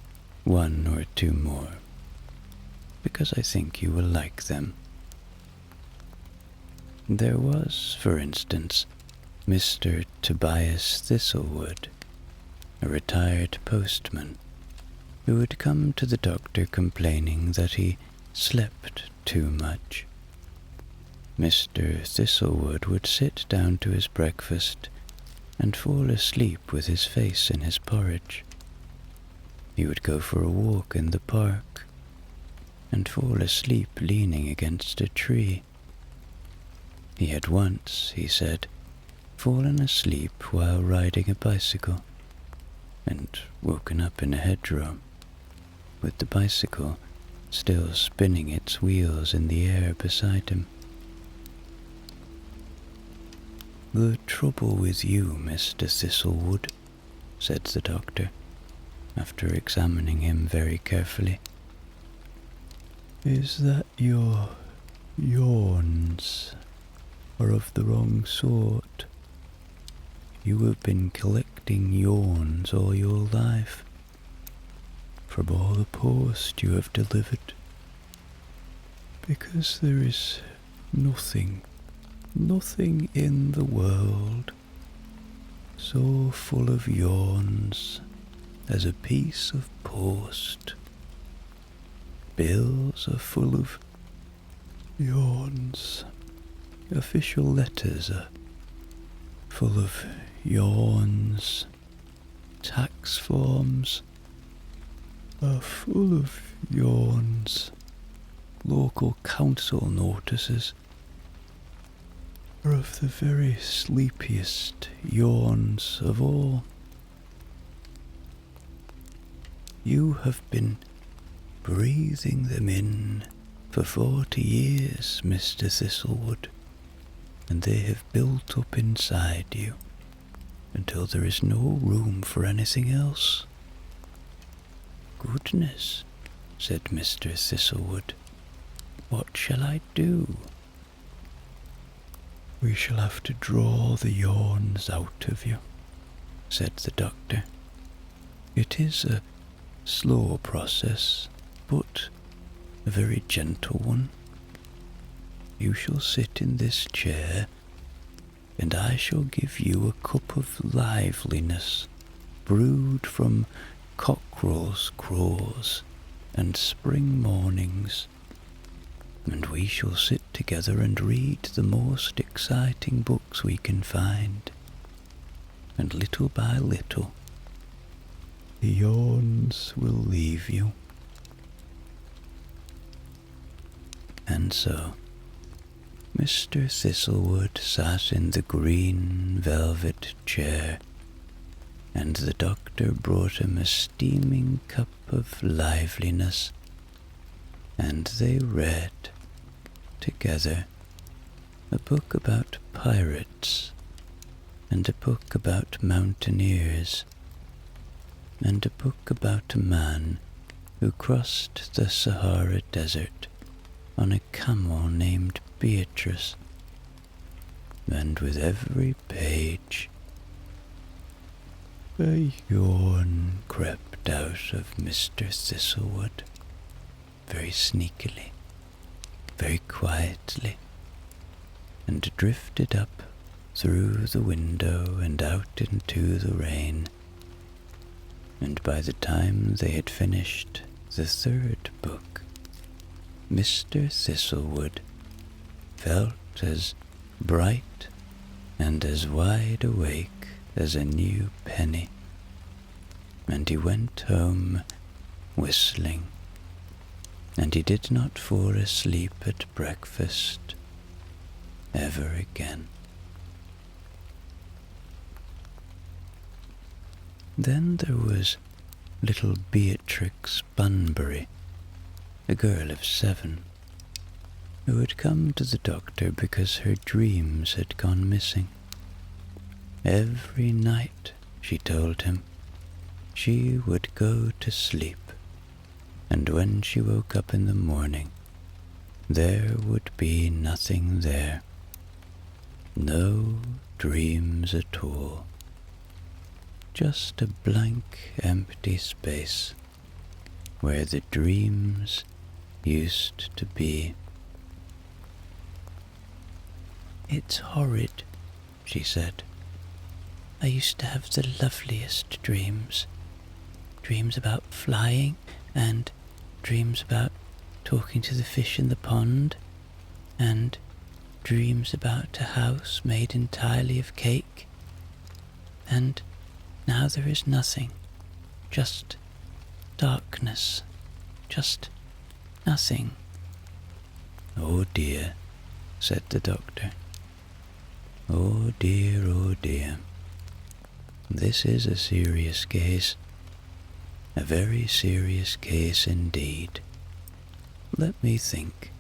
one or two more, because I think you will like them. There was, for instance, Mr. Tobias Thistlewood, a retired postman, who had come to the doctor complaining that he slept too much. Mr. Thistlewood would sit down to his breakfast and fall asleep with his face in his porridge. He would go for a walk in the park and fall asleep leaning against a tree. He had once, he said, fallen asleep while riding a bicycle, and woken up in a hedgerow, with the bicycle still spinning its wheels in the air beside him. "The trouble with you, Mr. Thistlewood," said the doctor, after examining him very carefully, "is that your yawns are of the wrong sort. You have been collecting yawns all your life, from all the post you have delivered, because there is nothing in the world so full of yawns as a piece of post. Bills are full of yawns. Official letters are full of yawns. Tax forms are full of yawns. Local council notices are of the very sleepiest yawns of all. You have been breathing them in for 40 years, Mr. Thistlewood, and they have built up inside you until there is no room for anything else." "Goodness," said Mr. Thistlewood, "what shall I do?" "We shall have to draw the yawns out of you," said the doctor. "It is a slow process, but a very gentle one. You shall sit in this chair, and I shall give you a cup of liveliness brewed from cockerels' crows and spring mornings, and we shall sit together and read the most exciting books we can find, and little by little the yawns will leave you." And so Mr. Thistlewood sat in the green velvet chair, and the doctor brought him a steaming cup of liveliness, and they read together a book about pirates, and a book about mountaineers, and a book about a man who crossed the Sahara Desert on a camel named Beatrice, and with every page a yawn crept out of Mr. Thistlewood, very sneakily, very quietly, and drifted up through the window and out into the rain, and by the time they had finished the third book, Mr. Thistlewood felt as bright and as wide awake as a new penny, and he went home whistling, and he did not fall asleep at breakfast ever again. Then there was little Beatrix Bunbury, a girl of 7, who had come to the doctor because her dreams had gone missing. Every night, she told him, she would go to sleep, and when she woke up in the morning, there would be nothing there. No dreams at all. Just a blank, empty space where the dreams used to be. "It's horrid," she said. "I used to have the loveliest dreams. Dreams about flying, and dreams about talking to the fish in the pond, and dreams about a house made entirely of cake. And now there is nothing, just darkness, just nothing." "Oh dear," said the doctor. Oh dear, oh dear. This is a serious case. A very serious case indeed. Let me think.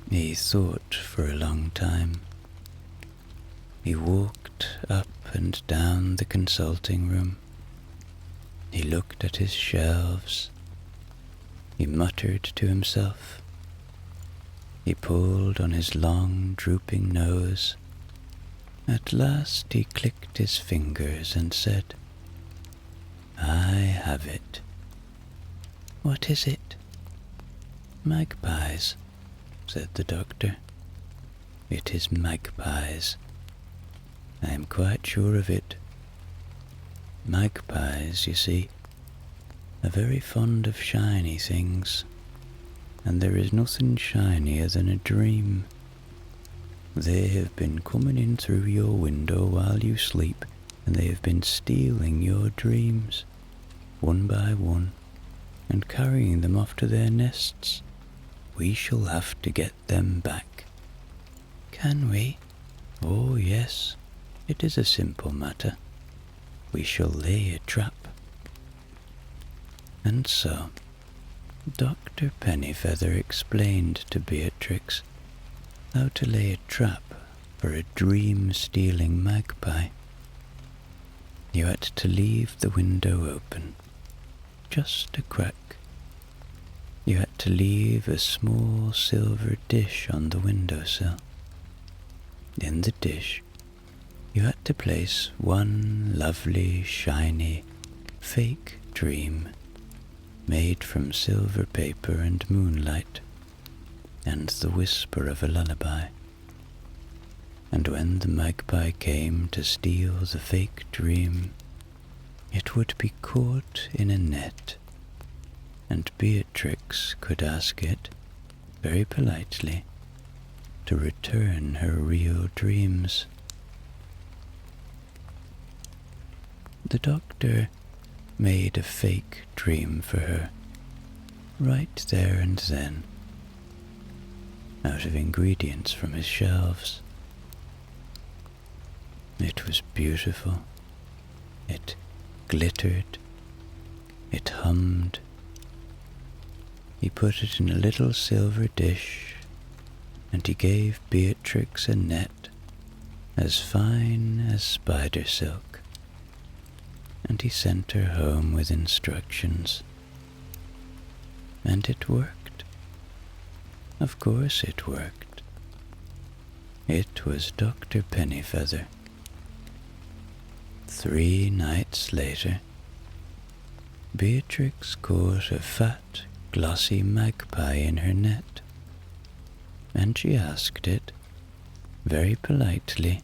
He thought for a long time. He walked up and down the consulting room. He looked at his shelves. He muttered to himself. He pulled on his long, drooping nose. At last he clicked his fingers and said, "I have it." "What is it?" "Magpies," said the doctor. "It is magpies. I am quite sure of it. Magpies, you see, are very fond of shiny things, and there is nothing shinier than a dream. They have been coming in through your window while you sleep, and they have been stealing your dreams, one by one, and carrying them off to their nests. We shall have to get them back." "Can we?" "Oh, yes. It is a simple matter. We shall lay a trap." And so, Dr. Pennyfeather explained to Beatrix how to lay a trap for a dream-stealing magpie. You had to leave the window open, just a crack. You had to leave a small silver dish on the windowsill. In the dish, you had to place one lovely, shiny, fake dream made from silver paper and moonlight and the whisper of a lullaby. And when the magpie came to steal the fake dream, it would be caught in a net, and Beatrix could ask it, very politely, to return her real dreams. The doctor made a fake dream for her, right there and then, out of ingredients from his shelves. It was beautiful. It glittered. It hummed. He put it in a little silver dish, and he gave Beatrix a net as fine as spider silk. And he sent her home with instructions. And it worked. Of course it worked. It was Dr. Pennyfeather. 3 nights later, Beatrix caught a fat, glossy magpie in her net, and she asked it, very politely,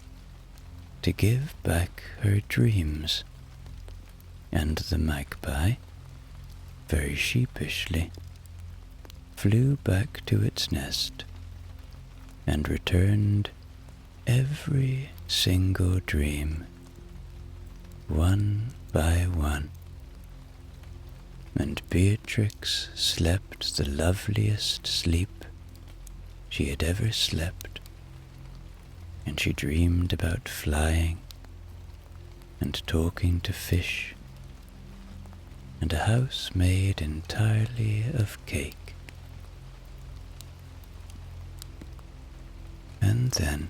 to give back her dreams. And the magpie, very sheepishly, flew back to its nest and returned every single dream, one by one. And Beatrix slept the loveliest sleep she had ever slept, and she dreamed about flying and talking to fish, and a house made entirely of cake. And then,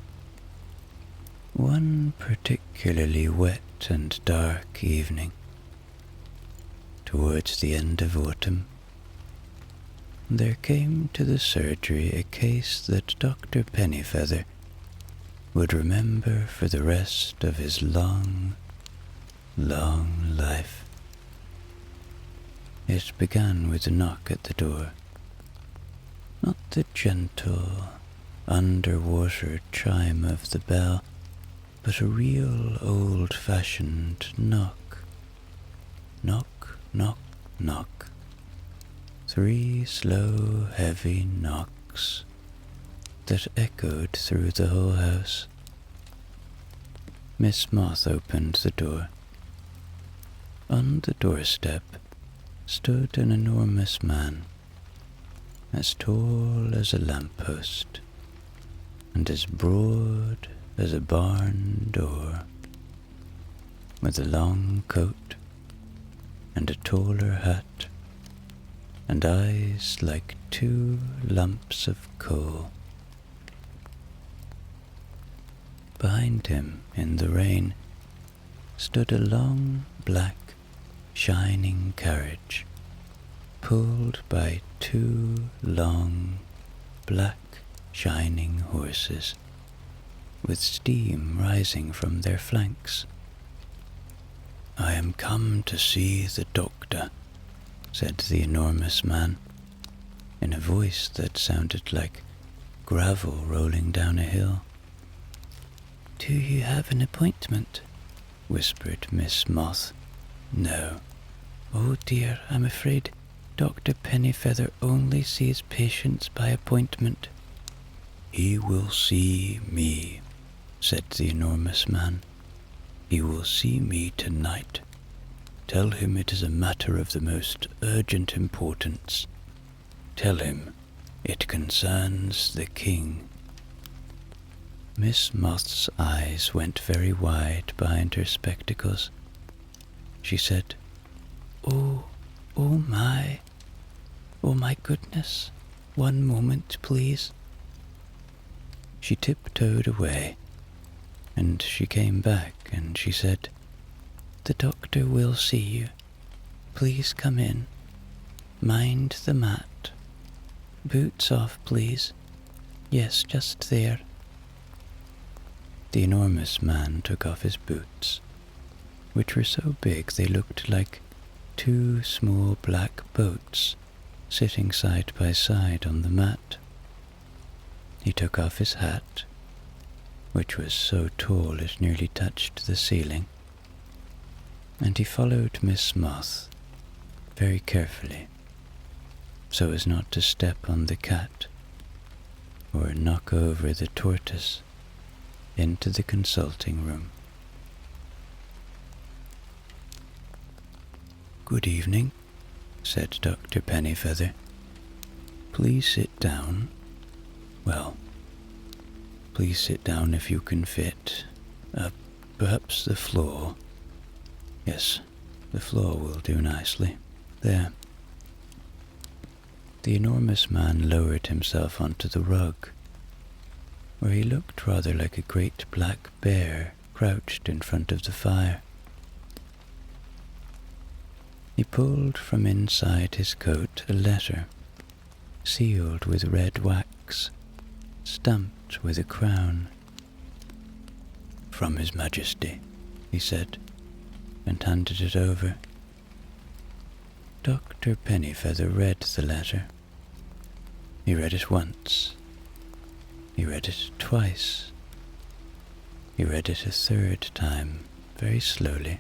one particularly wet and dark evening, towards the end of autumn, there came to the surgery a case that Dr. Pennyfeather would remember for the rest of his long, long life. It began with a knock at the door. Not the gentle, underwater chime of the bell, but a real old-fashioned knock. Knock, knock, knock. 3 slow, heavy knocks that echoed through the whole house. Miss Moth opened the door. On the doorstep stood an enormous man, as tall as a lamppost, and as broad as a barn door, with a long coat and a taller hat, and eyes like 2 lumps of coal. Behind him, in the rain, stood a long, black, shining carriage, pulled by 2 long, black, shining horses, with steam rising from their flanks. "I am come to see the doctor," said the enormous man, in a voice that sounded like gravel rolling down a hill. "Do you have an appointment?" whispered Miss Moth. "No." "Oh dear, I'm afraid Dr. Pennyfeather only sees patients by appointment." "He will see me," said the enormous man. "He will see me tonight. Tell him it is a matter of the most urgent importance. Tell him it concerns the king." Miss Moth's eyes went very wide behind her spectacles. She said, Oh my goodness, one moment, please." She tiptoed away, and she came back and she said, "The doctor will see you. Please come in. Mind the mat. Boots off, please. Yes, just there." The enormous man took off his boots, which were so big they looked like 2 small black boats sitting side by side on the mat. He took off his hat, which was so tall it nearly touched the ceiling, and he followed Miss Moth very carefully, so as not to step on the cat or knock over the tortoise, into the consulting room. "Good evening," said Dr. Pennyfeather. "Please sit down. Well, please sit down if you can fit. Perhaps the floor. Yes, the floor will do nicely. There." The enormous man lowered himself onto the rug, where he looked rather like a great black bear crouched in front of the fire. He pulled from inside his coat a letter, sealed with red wax, stamped with a crown. "From His Majesty," he said, and handed it over. Dr. Pennyfeather read the letter. He read it once. He read it twice. He read it a 3rd time, very slowly,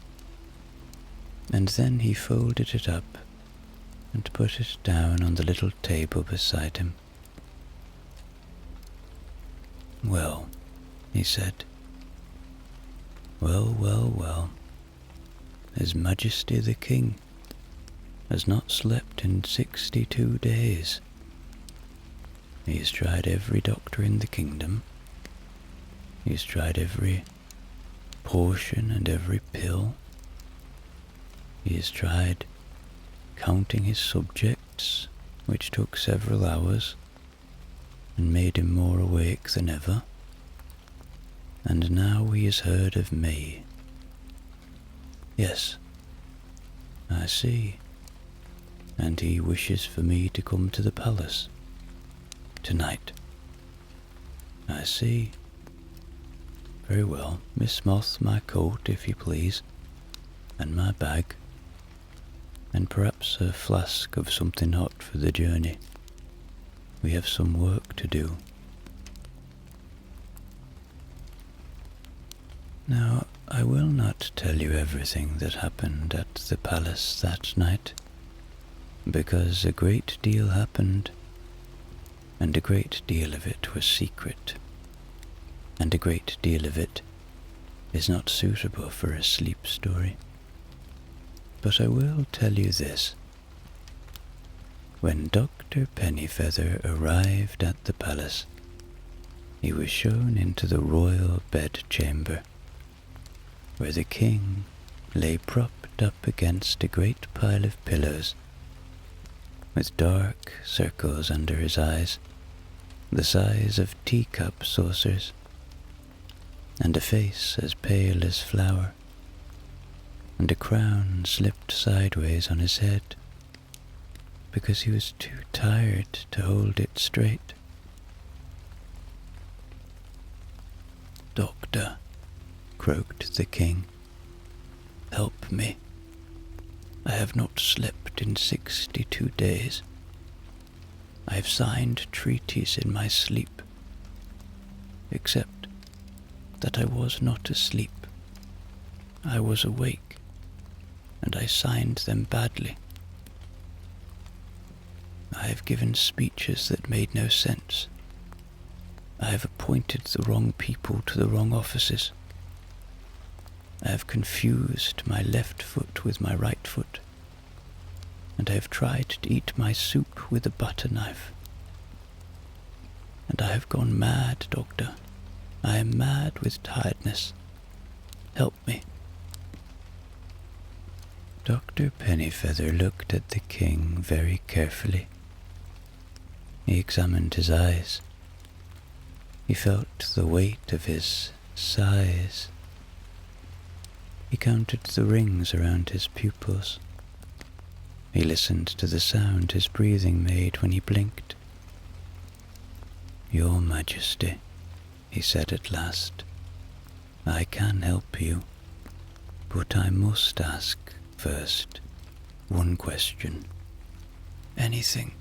and then he folded it up and put it down on the little table beside him. "Well," he said. Well. His Majesty the King has not slept in 62 days. He has tried every doctor in the kingdom. He has tried every potion and every pill. He has tried counting his subjects, which took several hours, and made him more awake than ever. And now he has heard of me. Yes, I see. And he wishes for me to come to the palace tonight. I see. Very well, Miss Moth, my coat, if you please, and my bag, and perhaps a flask of something hot for the journey. We have some work to do. Now, I will not tell you everything that happened at the palace that night, because a great deal happened, and a great deal of it was secret, and a great deal of it is not suitable for a sleep story. But I will tell you this. When Dr. Pennyfeather arrived at the palace, he was shown into the royal bedchamber, where the king lay propped up against a great pile of pillows, with dark circles under his eyes, the size of teacup saucers, and a face as pale as flour, and a crown slipped sideways on his head, because he was too tired to hold it straight. "Doctor," croaked the king, "help me. I have not slept in 62 days. I have signed treaties in my sleep, except that I was not asleep. I was awake, and I signed them badly. I have given speeches that made no sense. I have appointed the wrong people to the wrong offices. I have confused my left foot with my right foot, and I have tried to eat my soup with a butter knife. And I have gone mad, doctor. I am mad with tiredness. Help me." Dr. Pennyfeather looked at the king very carefully. He examined his eyes. He felt the weight of his sighs. He counted the rings around his pupils. He listened to the sound his breathing made when he blinked. "Your Majesty," he said at last, "I can help you, but I must ask first one question." "Anything."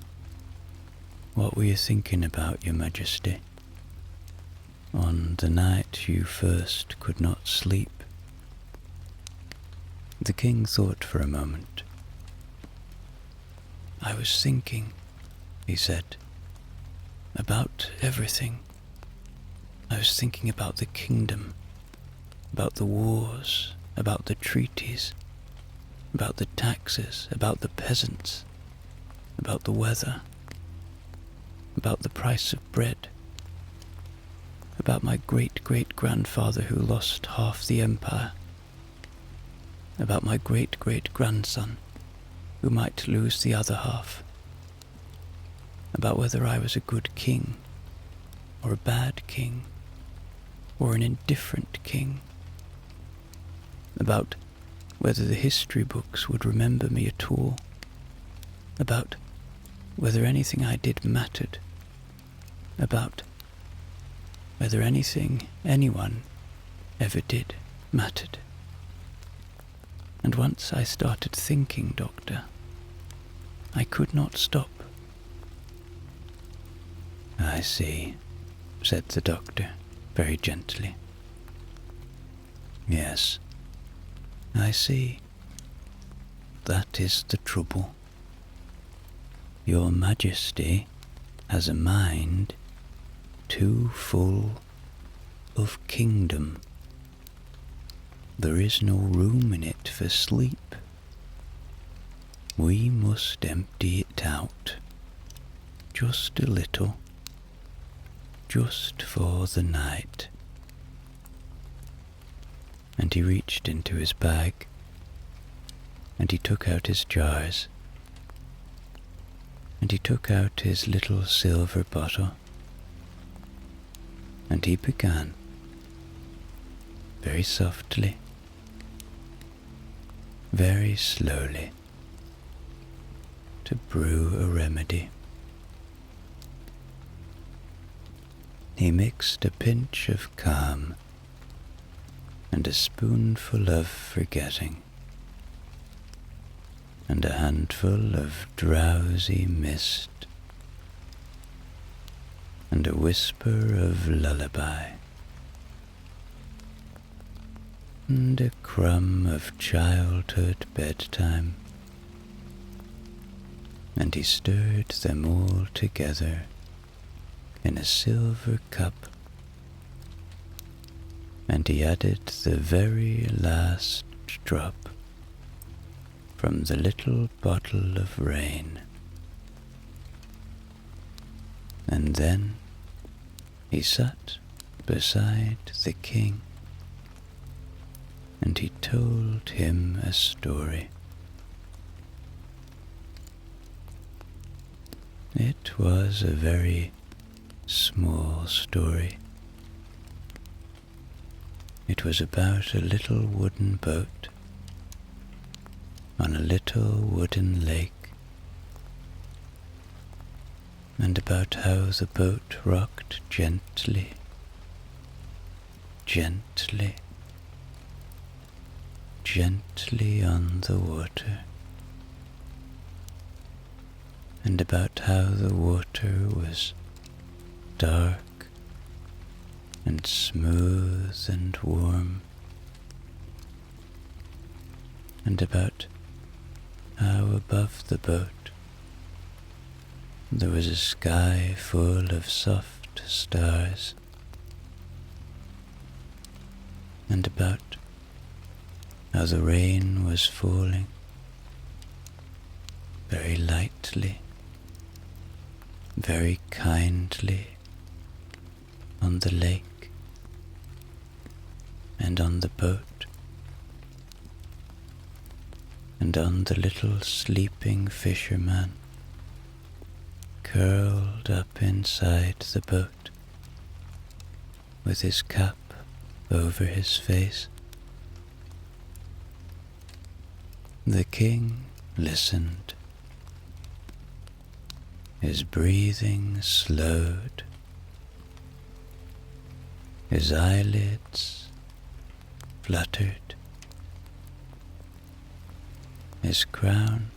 "What were you thinking about, Your Majesty, on the night you first could not sleep?" The king thought for a moment. "I was thinking," he said, "about everything. I was thinking about the kingdom, about the wars, about the treaties, about the taxes, about the peasants, about the weather, about the price of bread, about my great-great-grandfather who lost half the empire, about my great-great-grandson who might lose the other half, about whether I was a good king, or a bad king, or an indifferent king, about whether the history books would remember me at all, about whether anything I did mattered, about whether anything anyone ever did mattered. And once I started thinking, Doctor, I could not stop." "I see," said the doctor very gently. "Yes, I see. That is the trouble. Your Majesty has a mind too full of kingdom. There is no room in it for sleep. We must empty it out, just a little, just for the night." And he reached into his bag, and he took out his jars, and he took out his little silver bottle, and he began, very softly, very slowly, to brew a remedy. He mixed a pinch of calm and a spoonful of forgetting, and a handful of drowsy mist, and a whisper of lullaby, and a crumb of childhood bedtime, and he stirred them all together in a silver cup, and he added the very last drop from the little bottle of rain. And then, He sat beside the king, and he told him a story. It was a very small story. It was about a little wooden boat on a little wooden lake, and about how the boat rocked gently, gently, gently on the water, and about how the water was dark and smooth and warm, and about how above the boat there was a sky full of soft stars, and about how the rain was falling very lightly, very kindly on the lake and on the boat and on the little sleeping fisherman curled up inside the boat with his cap over his face. The king listened. His breathing slowed. His eyelids fluttered. His crown,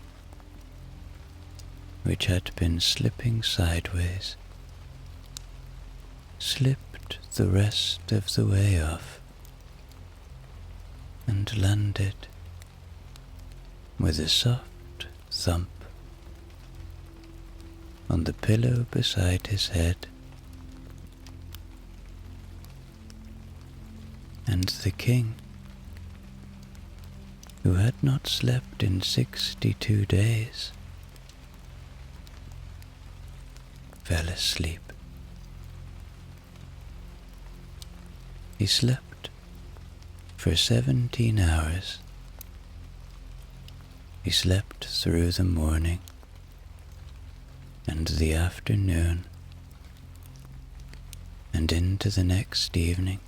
which had been slipping sideways, slipped the rest of the way off and landed with a soft thump on the pillow beside his head. And the king, who had not slept in 62 days, fell asleep. He slept for 17 hours. He slept through the morning and the afternoon and into the next evening.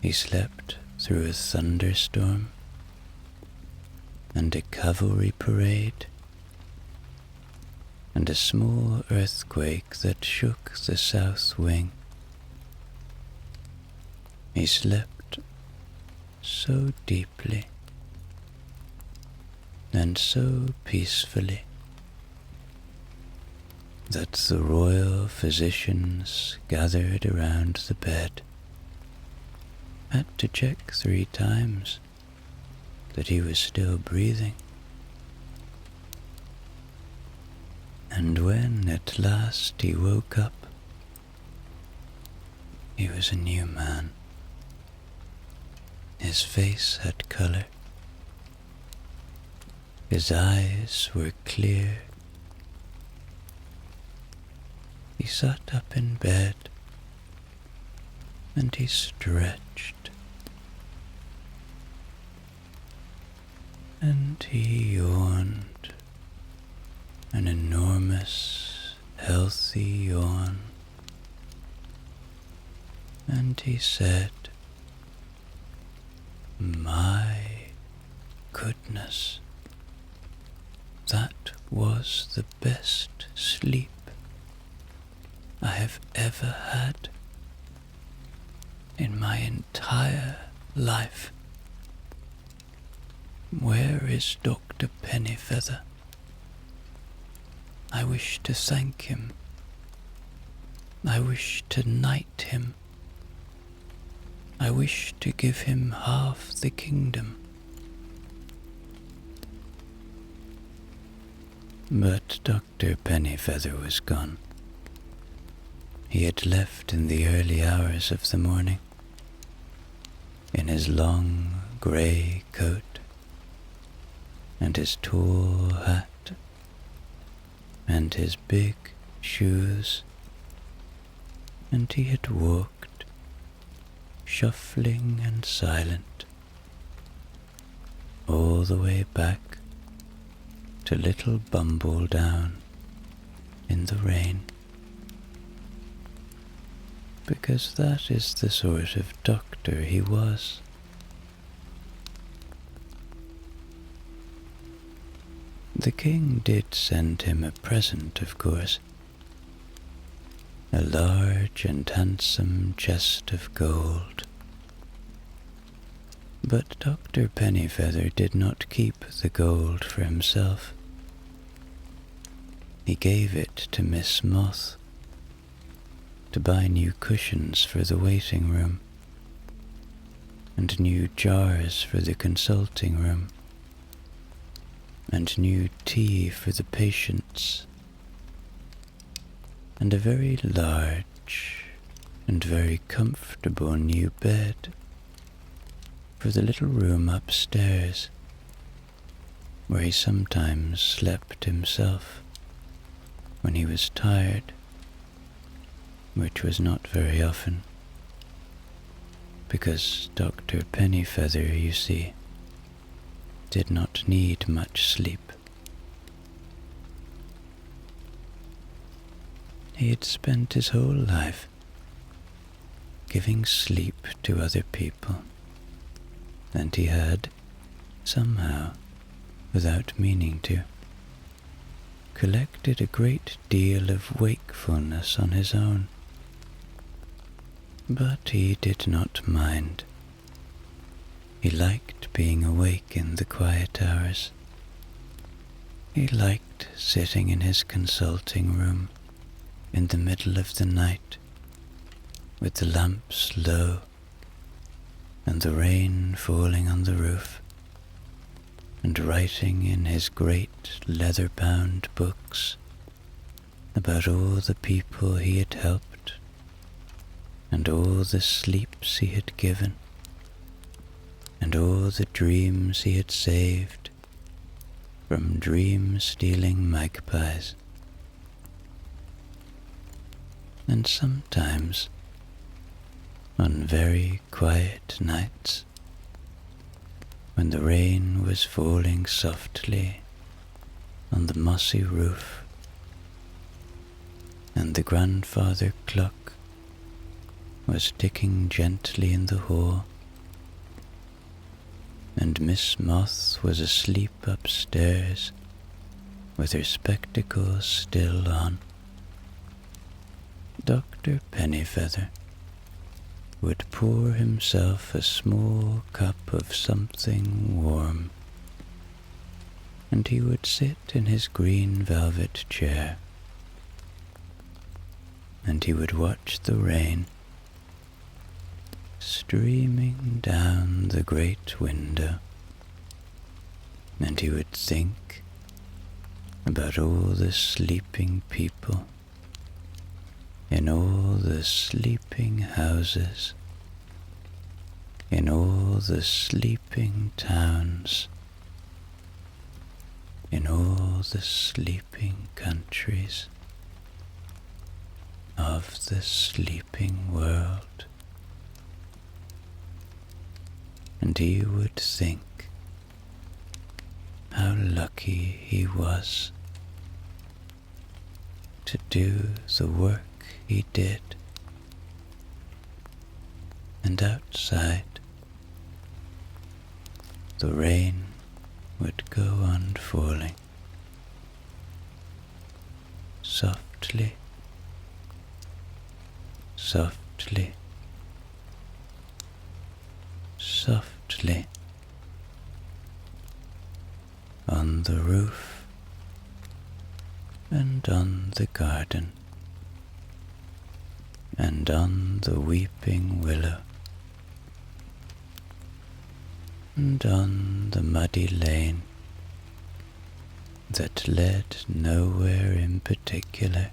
He slept through a thunderstorm and a cavalry parade and a small earthquake that shook the south wing. He slept so deeply and so peacefully that the royal physicians gathered around the bed had to check 3 times that he was still breathing. And when at last he woke up, he was a new man. His face had color. His eyes were clear. He sat up in bed and he stretched. And he yawned, an enormous, healthy yawn. And he said, "My goodness, that was the best sleep I have ever had in my entire life. Where is Dr. Pennyfeather? I wish to thank him. I wish to knight him. I wish to give him half the kingdom." But Dr. Pennyfeather was gone. He had left in the early hours of the morning, in his long grey coat and his tall hat and his big shoes, and he had walked, shuffling and silent, all the way back to Little Bumbledown in the rain, because that is the sort of doctor he was. The king did send him a present, of course, a large and handsome chest of gold. But Dr. Pennyfeather did not keep the gold for himself. He gave it to Miss Moth to buy new cushions for the waiting room and new jars for the consulting room and new tea for the patients, and a very large and very comfortable new bed for the little room upstairs, where he sometimes slept himself when he was tired, which was not very often, because Dr. Pennyfeather, you see, did not need much sleep. He had spent his whole life giving sleep to other people, and he had, somehow, without meaning to, collected a great deal of wakefulness on his own. But he did not mind. He liked being awake in the quiet hours. He liked sitting in his consulting room in the middle of the night, with the lamps low and the rain falling on the roof, and writing in his great leather-bound books about all the people he had helped and all the sleeps he had given and all the dreams he had saved from dream-stealing magpies. And sometimes, on very quiet nights, when the rain was falling softly on the mossy roof, and the grandfather clock was ticking gently in the hall, and Miss Moth was asleep upstairs with her spectacles still on, Dr. Pennyfeather would pour himself a small cup of something warm, and he would sit in his green velvet chair, and he would watch the rain streaming down the great window, and he would think about all the sleeping people in all the sleeping houses, in all the sleeping towns, in all the sleeping countries of the sleeping world. And he would think how lucky he was to do the work he did. And outside, the rain would go on falling, softly, softly, softly, on the roof and on the garden and on the weeping willow and on the muddy lane that led nowhere in particular,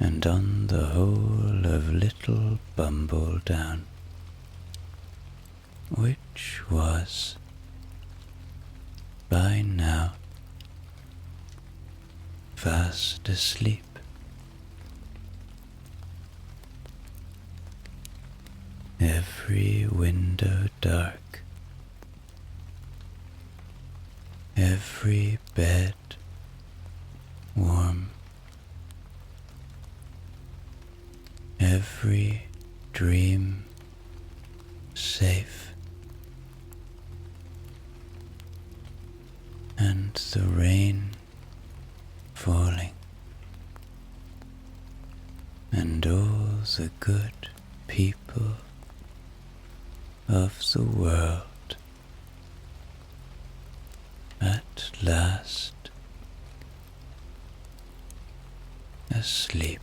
and on the whole of Little Bumbledown, which was, by now, fast asleep. Every window dark, every bed warm, every dream safe, and the rain falling, and all the good people of the world at last asleep.